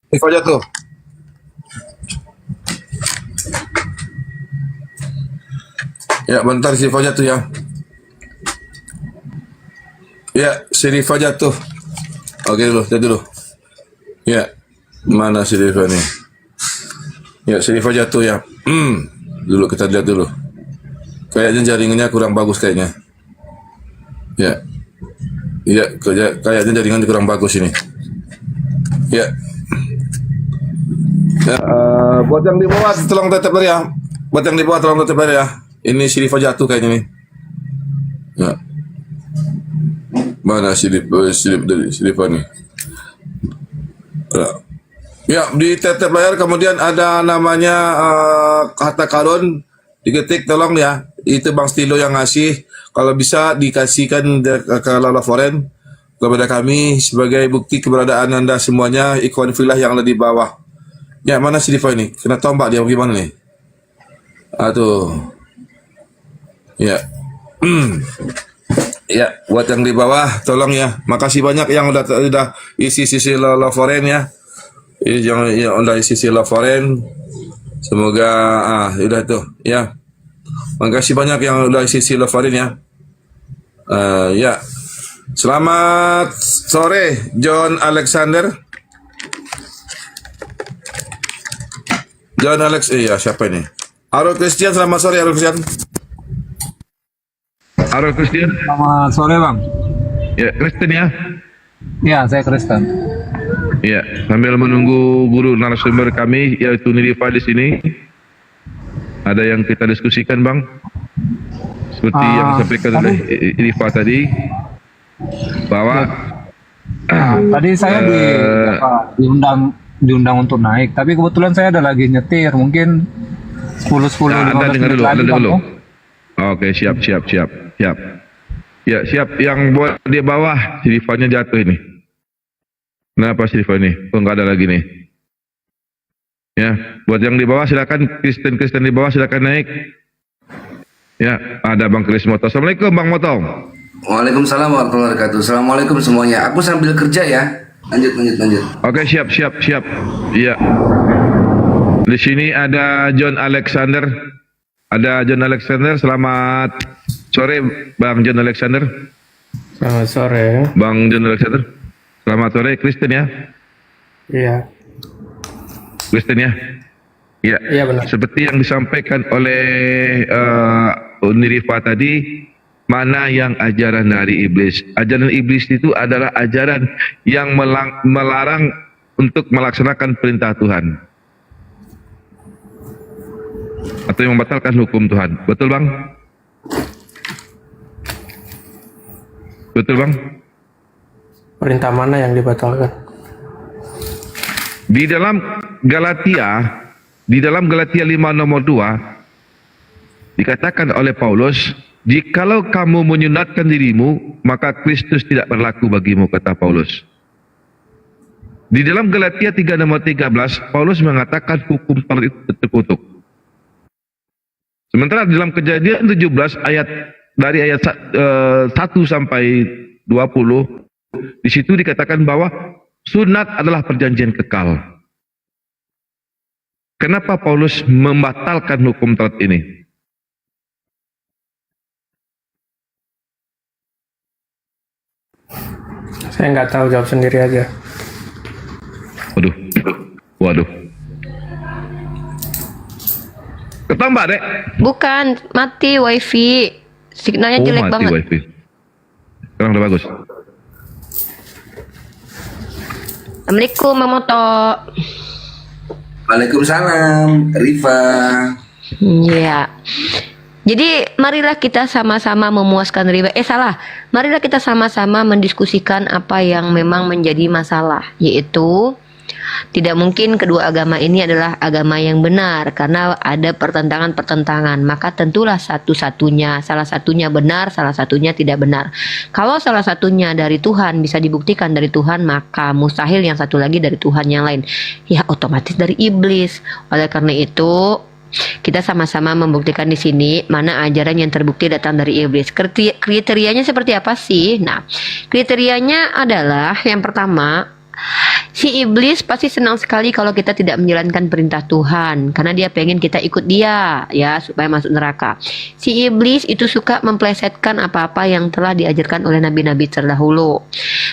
Info aja tuh. Ya, bentar si Rifa jatuh ya. Ya, si Rifa jatuh. Oke dulu, jatuh dulu. Ya, mana si Rifa nih? Ya, si Rifa jatuh ya. Dulu kita lihat dulu. Kayaknya jaringannya kurang bagus kayaknya. Ya. Iya, kayaknya jaringannya kurang bagus ini. Ya. Ya, buat yang di bawah tolong tetap dari ya. Buat yang di bawah tolong tetap dari ya. Ini si Rifa jatuh kayaknya nih. Ya. Mana si Rifa nih? Ya. Ya, di tetap layar kemudian ada namanya kata karun diketik tolong ya. Itu Bang Stilo yang ngasih. Kalau bisa dikasihkan ke Lala Foren kepada kami sebagai bukti keberadaan Anda semuanya ikhwan filah yang ada di bawah. Ya, mana si Rifa ini? Kena tombak dia bagaimana nih? Aduh. Ya. Ya, buat yang di bawah tolong ya. Makasih banyak yang udah isi sisi Lala Foren ya. Yang udah isi sisi Lala Foren. Semoga udah tuh ya. Makasih banyak yang udah isi sisi Lala Foren ya. Ya. Selamat sore John Alexander. John Alex, iya siapa ini? Arul Christian, selamat sore Arul Christian. Arul Christian. Selamat sore Bang. Ya, Kristen ya. Ya, saya Kristen. Ya, sambil menunggu guru narasumber kami yaitu Nirifa di sini. Ada yang kita diskusikan Bang? Seperti yang disampaikan oleh Nirifa tadi bahwa tadi saya diundang untuk naik, tapi kebetulan saya ada lagi nyetir, mungkin 10 Anda 15 dengar menit dulu, lagi Anda Bang. dulu. Oke, siap. Ya, siap. Yang buat di bawah, si Rifanya jatuh ini. Kenapa si Rifa ini? Kok nggak ada lagi nih? Ya, buat yang di bawah silakan, Kristen di bawah silakan naik. Ya, ada Bang Kris Moto. Assalamualaikum Bang Moto. Waalaikumsalam warahmatullahi wabarakatuh. Assalamualaikum semuanya. Aku sambil kerja ya. Lanjut. Oke, siap. Iya. Di sini ada John Alexander. Selamat sore Bang John Alexander. Selamat sore. Bang John Alexander. Selamat sore Kristen ya. Iya. Kristen ya. Ya. Iya, benar. Seperti yang disampaikan oleh Nirifa tadi, mana yang ajaran dari iblis? Ajaran iblis itu adalah ajaran yang melarang untuk melaksanakan perintah Tuhan. Atau yang membatalkan hukum Tuhan. Betul Bang? Betul Bang? Perintah mana yang dibatalkan? Di dalam Galatia 5 nomor 2 dikatakan oleh Paulus, jikalau kamu menyunatkan dirimu, maka Kristus tidak berlaku bagimu, kata Paulus. Di dalam Galatia 3 nomor 13, Paulus mengatakan hukum Taurat itu terkutuk. Sementara di dalam Kejadian 17 dari ayat 1 sampai 20, di situ dikatakan bahwa sunat adalah perjanjian kekal. Kenapa Paulus membatalkan hukum Taurat ini? Saya nggak tahu, jawab sendiri aja. Waduh. Ketambah dek. Bukan, mati wifi. Signalnya jelek mati banget. wifi. Sekarang udah bagus. Assalamualaikum Bang Moto. Waalaikumsalam Rifa. Iya. Jadi marilah kita sama-sama memuaskan riba. Marilah kita sama-sama mendiskusikan apa yang memang menjadi masalah, yaitu tidak mungkin kedua agama ini adalah agama yang benar karena ada pertentangan-pertentangan. Maka tentulah salah satunya benar, salah satunya tidak benar. Kalau salah satunya dari Tuhan bisa dibuktikan dari Tuhan, maka mustahil yang satu lagi dari Tuhan yang lain. Ya otomatis dari iblis. Oleh karena itu kita sama-sama membuktikan di sini mana ajaran yang terbukti datang dari iblis. Kriterianya seperti apa sih? Nah, kriterianya adalah yang pertama Si iblis pasti senang sekali kalau kita tidak menjalankan perintah Tuhan, karena dia pengen kita ikut dia, ya, supaya masuk neraka. Si iblis itu suka memplesetkan apa-apa yang telah diajarkan oleh nabi-nabi terdahulu.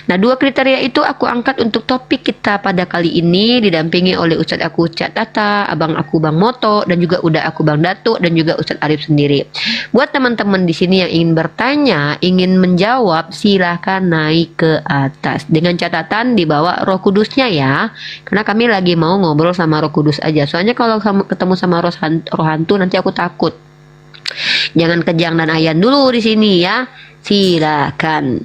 Nah, 2 kriteria itu aku angkat untuk topik kita pada kali ini, didampingi oleh Ustadz aku Cak Tata, abang aku Bang Moto, dan juga udah aku Bang Datuk, dan juga Ustadz Arif sendiri. Buat teman-teman di sini yang ingin bertanya, ingin menjawab, silahkan naik ke atas dengan catatan dibawa Roh Kudusnya ya, karena kami lagi mau ngobrol sama Roh Kudus aja. Soalnya kalau ketemu sama roh hantu nanti aku takut. Jangan kejang dan ayan dulu di sini ya. Silakan.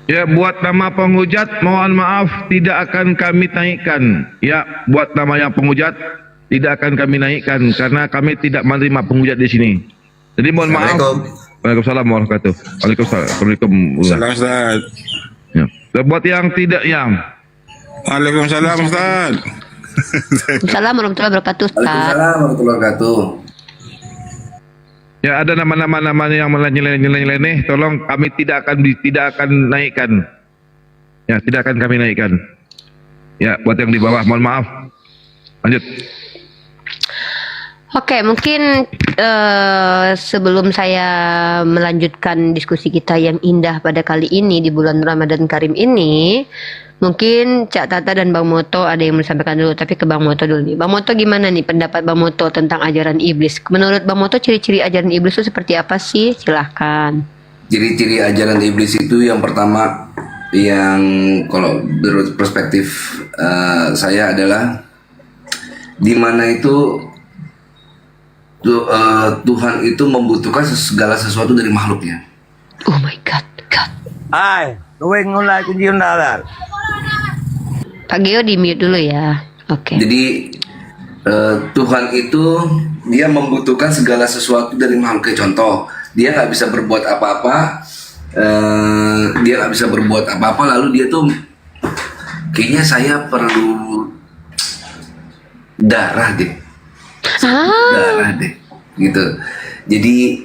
Ya, buat nama penghujat, mohon maaf tidak akan kami naikkan. Ya, buat nama yang penghujat tidak akan kami naikkan karena kami tidak menerima penghujat di sini. Jadi mohon maaf. Waalaikumsalam warahmatullahi wabarakatuh. Waalaikumsalam. Salam Ustaz. Ya. Buat yang tidak yang. Waalaikumsalam Ustaz. Assalamualaikum warahmatullahi wabarakatuh, Ustaz. Waalaikumsalam warahmatullahi wabarakatuh. Ya, ada nama-nama yang nyeleneh, tolong kami tidak akan naikkan. Ya, tidak akan kami naikkan. Ya, buat yang di bawah mohon maaf. Lanjut. Oke, mungkin sebelum saya melanjutkan diskusi kita yang indah pada kali ini di bulan Ramadan Karim ini, mungkin Cak Tata dan Bang Moto ada yang mau disampaikan dulu, tapi ke Bang Moto dulu nih. Bang Moto gimana nih pendapat Bang Moto tentang ajaran iblis? Menurut Bang Moto ciri-ciri ajaran iblis itu seperti apa sih? Silahkan. Ciri-ciri ajaran iblis itu yang pertama, yang kalau menurut perspektif saya adalah di mana itu Tuhan itu membutuhkan segala sesuatu dari makhluknya. Oh my God. Pak Geo di mute dulu ya. Oke. Jadi Tuhan itu dia membutuhkan segala sesuatu dari makhluknya. Contoh, dia nggak bisa berbuat apa-apa, lalu dia tuh kayaknya saya perlu darah deh. Darah deh, gitu. Jadi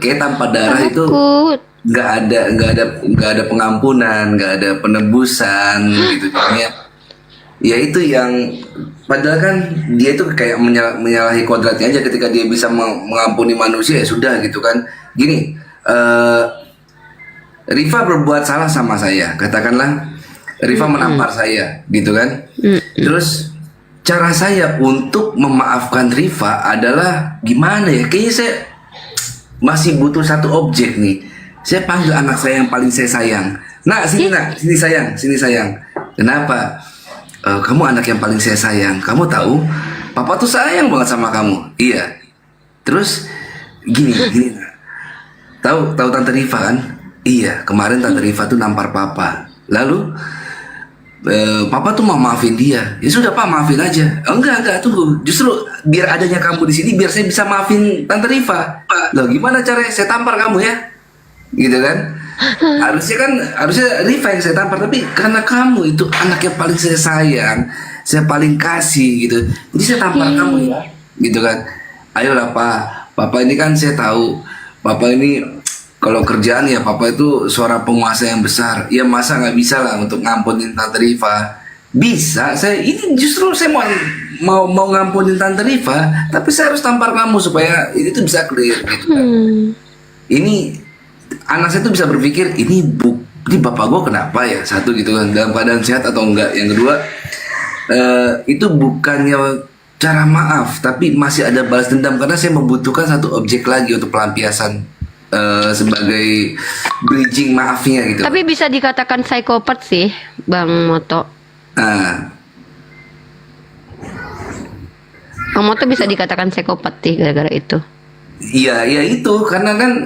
kayak tanpa darah itu Takut. nggak ada pengampunan, nggak ada penebusan, gitu. Jadinya, ya itu yang padahal kan dia itu kayak menyalahi kodratnya aja ketika dia bisa mengampuni manusia, ya sudah gitu kan. Gini, Rifa berbuat salah sama saya, katakanlah Rifa menampar saya, gitu kan. Terus cara saya untuk memaafkan Rifa adalah gimana ya? Kayaknya saya masih butuh satu objek nih. Saya panggil anak saya yang paling saya sayang. Nak, sini sayang. Kenapa? Kamu anak yang paling saya sayang. Kamu tahu, Papa tuh sayang banget sama kamu. Iya. Terus gini. Nak. Tahu Tante Rifa kan? Iya. Kemarin Tante Rifa tuh nampar Papa. Lalu Papa tuh mau maafin dia. Ya sudah Pak, maafin aja. Enggak, tunggu. Justru biar adanya kamu di sini, biar saya bisa maafin Tante Rifa. Loh, gimana caranya saya tampar kamu ya? Gitu kan? Harusnya Rifa yang saya tampar, tapi karena kamu itu anak yang paling saya sayang, saya paling kasih gitu. Jadi saya tampar kamu ya. Gitu kan? Ayolah Pak. Papa ini kan saya tahu. Papa ini kalau kerjaan ya Papa itu suara penguasa yang besar. Ya masa nggak bisa lah untuk ngampunin Tante Rifa? Bisa. Ini justru saya mau ngampunin Tante Rifa, tapi saya harus tampar kamu supaya ini tuh bisa clear gitu kan. Ini anak saya tuh bisa berpikir ini bapak gue kenapa ya, satu gitu kan, dalam keadaan sehat atau enggak. Yang kedua, itu bukannya cara maaf, tapi masih ada balas dendam karena saya membutuhkan satu objek lagi untuk pelampiasan sebagai bridging maafnya gitu. Tapi bisa dikatakan psikopat sih, Bang Moto. Bang Moto bisa dikatakan psikopat sih gara-gara itu. Iya itu karena kan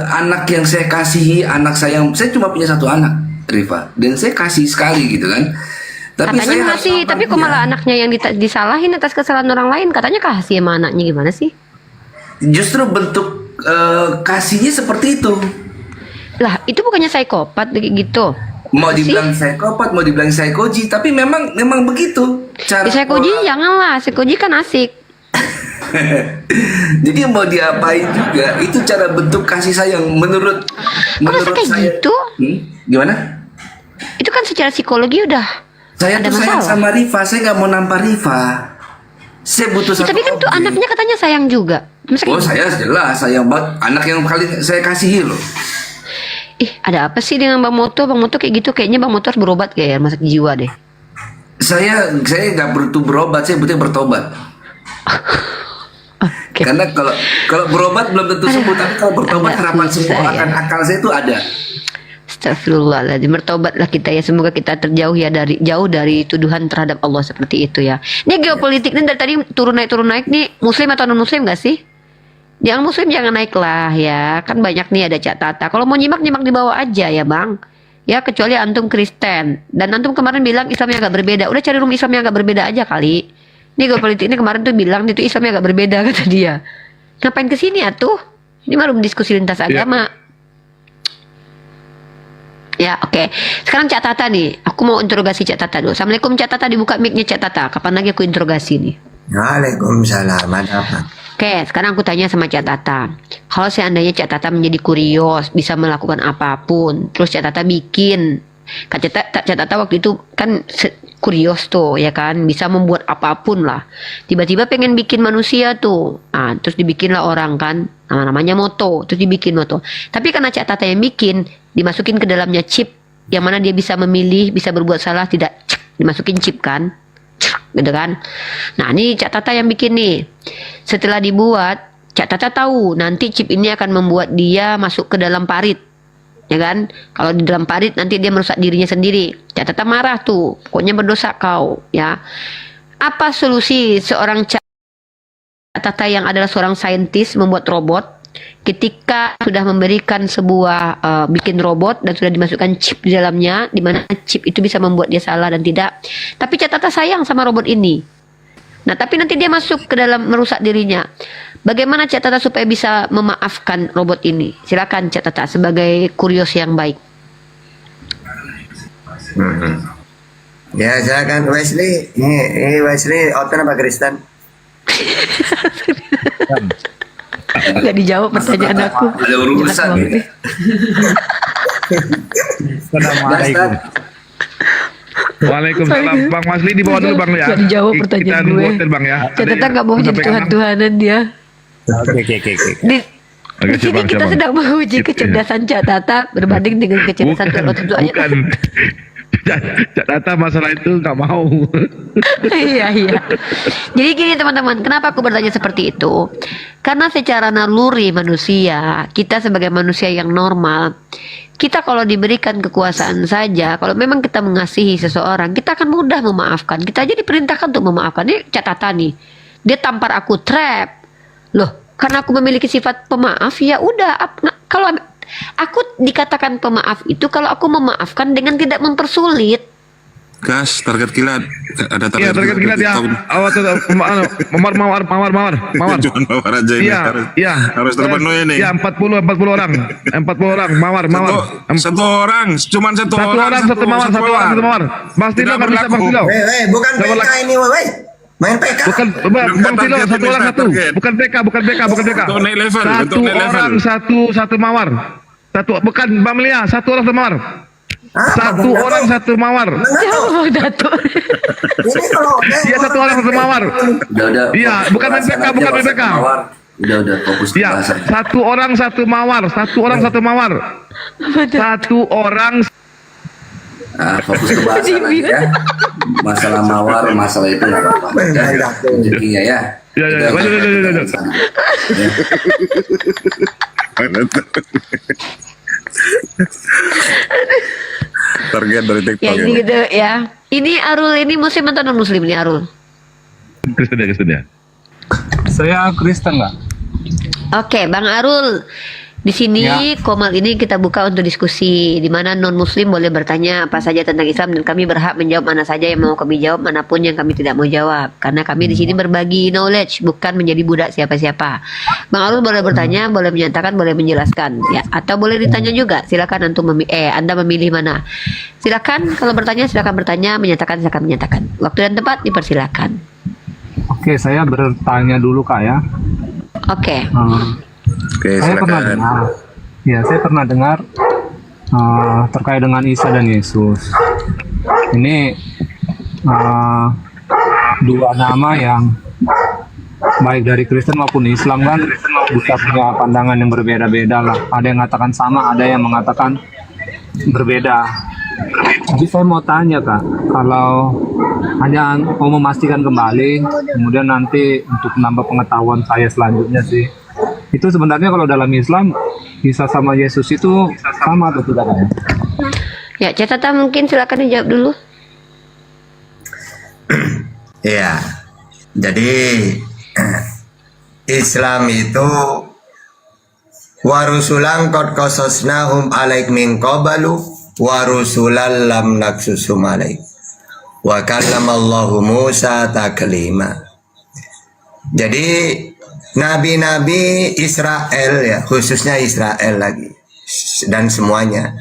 anak yang saya kasihi, anak saya cuma punya satu anak, Rifa, dan saya kasih sekali gitu kan. Tapi katanya kasih, tapi kok malah anaknya yang disalahin atas kesalahan orang lain? Katanya kasih sama anaknya, gimana sih? Justru bentuk kasihnya seperti itu. Lah, itu bukannya psikopat gitu? Mau dibilang psikopat, mau dibilang psikoji, tapi memang begitu cara. Psikoji janganlah, psikoji kan asik. Jadi mau diapain juga, itu cara bentuk kasih sayang menurut kayak saya. gitu? Gimana? Itu kan secara psikologi udah Saya ada tuh sayang masalah. sama Rifa, saya nggak mau nampar Rifa. Saya butuh Ya, satu tapi kan tuh objek. anaknya katanya sayang juga. Masa Oh, gitu? saya jelas sayang banget. Anak yang kali saya kasihi loh. Ih, ada apa sih dengan Bang Moto? Bang Moto kayak gitu, kayaknya Bang Moto harus berobat kayak rumah sakit jiwa deh. Saya nggak butuh berobat, saya butuh bertobat. Oke. Karena kalau berobat belum tentu sembuh, tapi kalau bertobat agak harapan susah sembuh ya. akan akal saya itu ada. Astagfirullahaladzim, bertobatlah kita ya, semoga kita terjauh ya jauh dari tuduhan terhadap Allah seperti itu ya. Ini geopolitik ini dari tadi turun naik nih, muslim atau non muslim gak sih? Yang muslim jangan naik lah ya, kan banyak nih ada Cak Tata. Kalau mau nyimak di bawah aja ya bang. Ya kecuali antum Kristen dan antum kemarin bilang Islamnya agak berbeda. Udah cari room Islamnya agak berbeda aja kali. Ini geopolitik ini kemarin tuh bilang itu Islamnya agak berbeda kata dia. Ngapain kesini atuh? Ini mah room diskusi lintas agama. Ya oke. Sekarang Cak Tata nih. Aku mau interogasi Cak Tata dulu. Assalamualaikum Cak Tata, dibuka mic-nya Cak Tata. Kapan lagi aku interogasi nih? Waalaikumsalam. Ada apa? Oke, sekarang aku tanya sama Cak Tata. Kalau seandainya Cak Tata menjadi kurios, bisa melakukan apapun, terus Cak Tata bikin, Cak Tata waktu itu kan kurios tuh, ya kan, bisa membuat apapun lah. Tiba-tiba pengen bikin manusia tuh, nah, terus dibikinlah orang kan, namanya Moto, terus dibikin Moto. Tapi karena Cak Tata yang bikin, dimasukin ke dalamnya chip, yang mana dia bisa memilih, bisa berbuat salah, tidak, dimasukin chip kan. Gitu kan. Nah ini Cak Tata yang bikin nih. Setelah dibuat, Cak Tata tahu nanti chip ini akan membuat dia masuk ke dalam parit, ya kan. Kalau di dalam parit nanti dia merusak dirinya sendiri. Cak Tata marah tuh, pokoknya berdosa kau ya. Apa solusi seorang Cak Tata yang adalah seorang saintis membuat robot, ketika sudah memberikan sebuah bikin robot dan sudah dimasukkan chip di dalamnya, di mana chip itu bisa membuat dia salah dan tidak. Tapi Cak Tata sayang sama robot ini. Nah, tapi nanti dia masuk ke dalam merusak dirinya. Bagaimana Cak Tata supaya bisa memaafkan robot ini? Silakan Cak Tata sebagai kurios yang baik. Ya, silakan Wesley. Ini Wesley Oton apa Kristen? Gak dijawab pertanyaan aku. Ada urusan. Assalamualaikum. Waalaikumsalam. Bang Masli di bawah dulu Bang ya. Gak dijawab pertanyaan Kita nunggu gue. hotel Bang ya. Cak Tata gak mau jadi Tuhan-Tuhanan dia. Oke. Di sini Bang, kita Bang. sedang menguji Gitu, kecerdasan Cak Tata berbanding dengan kecerdasan Tuhan tentu aja. Bukan. Cak Tata masalah itu nggak mau. Iya. Jadi gini teman-teman, kenapa aku bertanya seperti itu? Karena secara naluri manusia, kita sebagai manusia yang normal, kita kalau diberikan kekuasaan saja, kalau memang kita mengasihi seseorang, kita akan mudah memaafkan. Kita aja diperintahkan untuk memaafkan. Ini Cak Tata nih, dia tampar aku trap. Loh, karena aku memiliki sifat pemaaf, ya udah. Kalau aku dikatakan pemaaf itu kalau aku memaafkan dengan tidak mempersulit. Gas, target kilat. Ada target, Iya, target kilat ya. Awas mawar. Jangan mawar aja ini. Iya, iya. Harus terpenuhi nih. Iya, 40 orang. 40 orang mawar. Satu orang, cuman satu Satu orang. orang satu mawar. Bang Tilo Tidak nggak bisa Bang berlaku. Tilo. Bukan Nggak PK berlaku. ini, weh. Main PK. Bukan Bang Tilo target satu ini, orang Ustaz, satu. target. Bukan PK. Untuk naik level, Satu untuk naik level. orang satu mawar. Bukan Bang Melia, satu orang satu mawar. Satu Bang orang Dato? satu mawar. Jauh Datuk. Ini kalau Iya, satu orang satu mawar. Udah. Iya, fokus bukan pembahasan MPK, aja, bukan Pak MPK. Mawar. Udah fokus Iya, pembahasan. satu orang satu mawar. Satu orang. Nah, fokus pembahasan aja ya. Masalah mawar, masalah itu nggak apa-apa. Ya, rezekinya ya. Ya. Kita Lanjut. sana. Target dari Ya TikTok. ini gitu ya. Ini Arul ini muslim atau non muslim nih Arul? Kristen ya. Saya Kristen nggak? Oke, Bang Arul. Di sini Komal ini kita buka untuk diskusi di mana non muslim boleh bertanya apa saja tentang Islam dan kami berhak menjawab mana saja yang mau kami jawab, manapun yang kami tidak mau jawab. Karena kami di sini berbagi knowledge, bukan menjadi budak siapa-siapa. Bang Arul boleh bertanya, boleh menyatakan, boleh menjelaskan ya, atau boleh ditanya juga. Silakan Anda memilih mana. Silakan kalau bertanya silakan bertanya, menyatakan silakan menyatakan. Waktu dan tempat dipersilakan. Oke, saya bertanya dulu Kak ya. Oke. Oke, Saya pernah silakan. dengar. Ya, saya pernah dengar terkait dengan Isa dan Yesus. ini dua nama yang baik dari Kristen maupun Islam kan bisa punya pandangan yang berbeda-beda lah. Ada yang mengatakan sama, ada yang mengatakan berbeda. Jadi saya mau tanya Kak, kalau hanya mau memastikan kembali, kemudian nanti untuk menambah pengetahuan saya selanjutnya sih, itu sebenarnya kalau dalam Islam Isa sama Yesus itu sama atau tidak kan? Ya, catatan mungkin silakan dijawab dulu. Ya, jadi Islam itu warusulan qad qasasnahum alaik min qabalu warusulan lam naksusum alaik wa kallamallahu Musa taklima. Jadi nabi-nabi Israel ya, khususnya Israel lagi dan semuanya.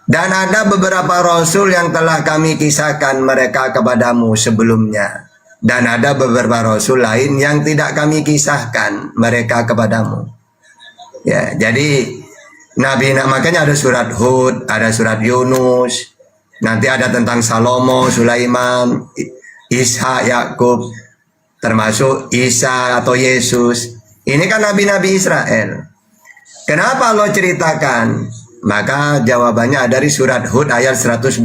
Dan ada beberapa rasul yang telah kami kisahkan mereka kepadamu sebelumnya. Dan ada beberapa rasul lain yang tidak kami kisahkan mereka kepadamu. Ya, jadi makanya ada surat Hud, ada surat Yunus, nanti ada tentang Salomo, Sulaiman, Ishak, Yakub, termasuk Isa atau Yesus. Ini kan nabi-nabi Israel. Kenapa Allah ceritakan? Maka jawabannya dari surat Hud ayat 120.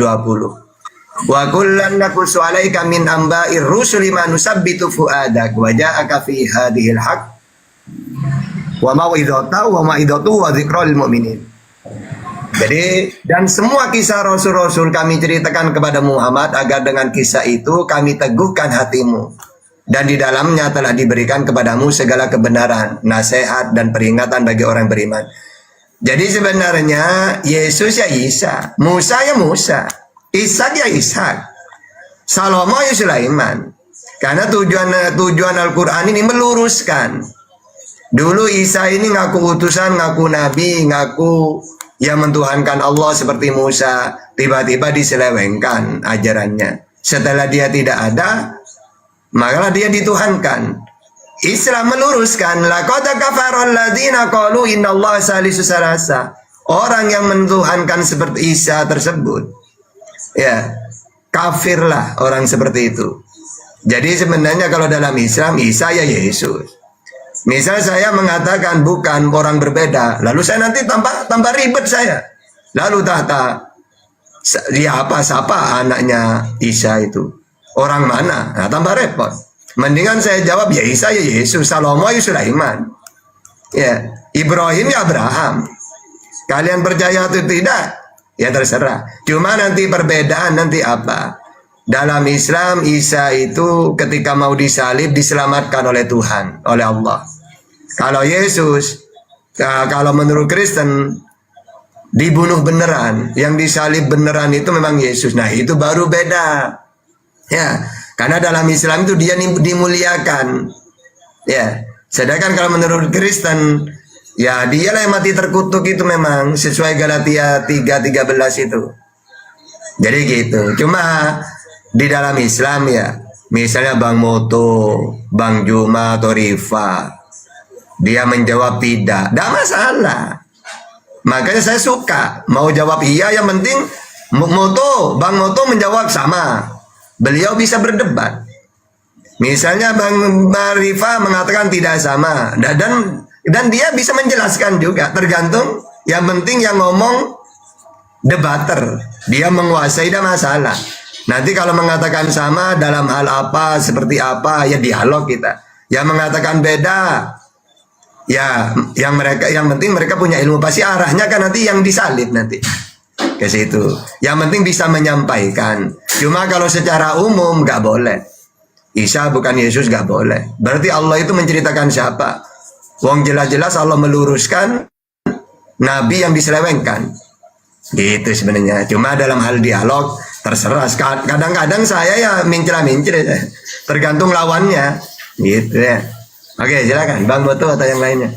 Wa kullan naqussu 'alaika min amba'ir rusuli ma nusabbitu fu'adak wa ja'aka fi hadhil haqq wa mau'izatu wa dzikrul mu'minin. Jadi dan semua kisah rasul-rasul kami ceritakan kepada Muhammad agar dengan kisah itu kami teguhkan hatimu dan di dalamnya telah diberikan kepadamu segala kebenaran, nasihat dan peringatan bagi orang beriman. Jadi sebenarnya Yesus ya Isa, Musa ya Musa, Ishak ya Ishak, Salomo ya Sulaiman. Karena tujuan Al-Quran ini meluruskan. Dulu Isa ini ngaku utusan, ngaku nabi, ngaku yang mentuhankan Allah seperti Musa. Tiba-tiba diselewengkan ajarannya. Setelah dia tidak ada, maka dia dituhankan. Islam meluruskan, laqad kafara alladziina qalu innallaha salisu salasa. Orang yang mentuhankan seperti Isa tersebut, ya kafirlah orang seperti itu. Jadi sebenarnya kalau dalam Islam Isa ya Yesus. Misal saya mengatakan bukan, orang berbeda, lalu saya nanti tambah ribet saya. Lalu dia siapa anaknya Isa itu? Orang mana? Nah, tambah repot. Mendingan saya jawab ya Isa ya Yesus, Salomo ya Sulaiman, ya Ibrahim ya Abraham. Kalian percaya atau tidak? Ya terserah. Cuma nanti perbedaan nanti apa? Dalam Islam Isa itu ketika mau disalib diselamatkan oleh Tuhan, oleh Allah. Kalau Yesus, kalau menurut Kristen dibunuh beneran, yang disalib beneran itu memang Yesus. Nah itu baru beda. Ya, karena dalam Islam itu dia dimuliakan. Ya, sedangkan kalau menurut Kristen, ya dialah yang mati terkutuk itu memang sesuai Galatia 3:13 itu. Jadi gitu. Cuma di dalam Islam ya, misalnya Bang Moto, Bang Juma atau Rifa, dia menjawab tidak masalah. Makanya saya suka mau jawab iya, yang penting Bang Moto menjawab sama. Beliau bisa berdebat. Misalnya Bang Rifa mengatakan tidak sama, dan dia bisa menjelaskan juga. Tergantung. Yang penting yang ngomong debater, dia menguasai, tidak masalah. Nanti kalau mengatakan sama dalam hal apa, seperti apa, ya dialog kita. Yang mengatakan beda, ya yang penting mereka punya ilmu, pasti arahnya kan nanti yang disalib nanti ke situ. Yang penting bisa menyampaikan. Cuma kalau secara umum nggak boleh. Isa bukan Yesus nggak boleh. Berarti Allah itu menceritakan siapa? Wong jelas-jelas Allah meluruskan nabi yang diselewengkan. Gitu sebenarnya. Cuma dalam hal dialog terserah. Kadang-kadang saya ya mincra-mincra, tergantung lawannya. Gitu ya. Oke, silakan Bang Boto atau yang lainnya.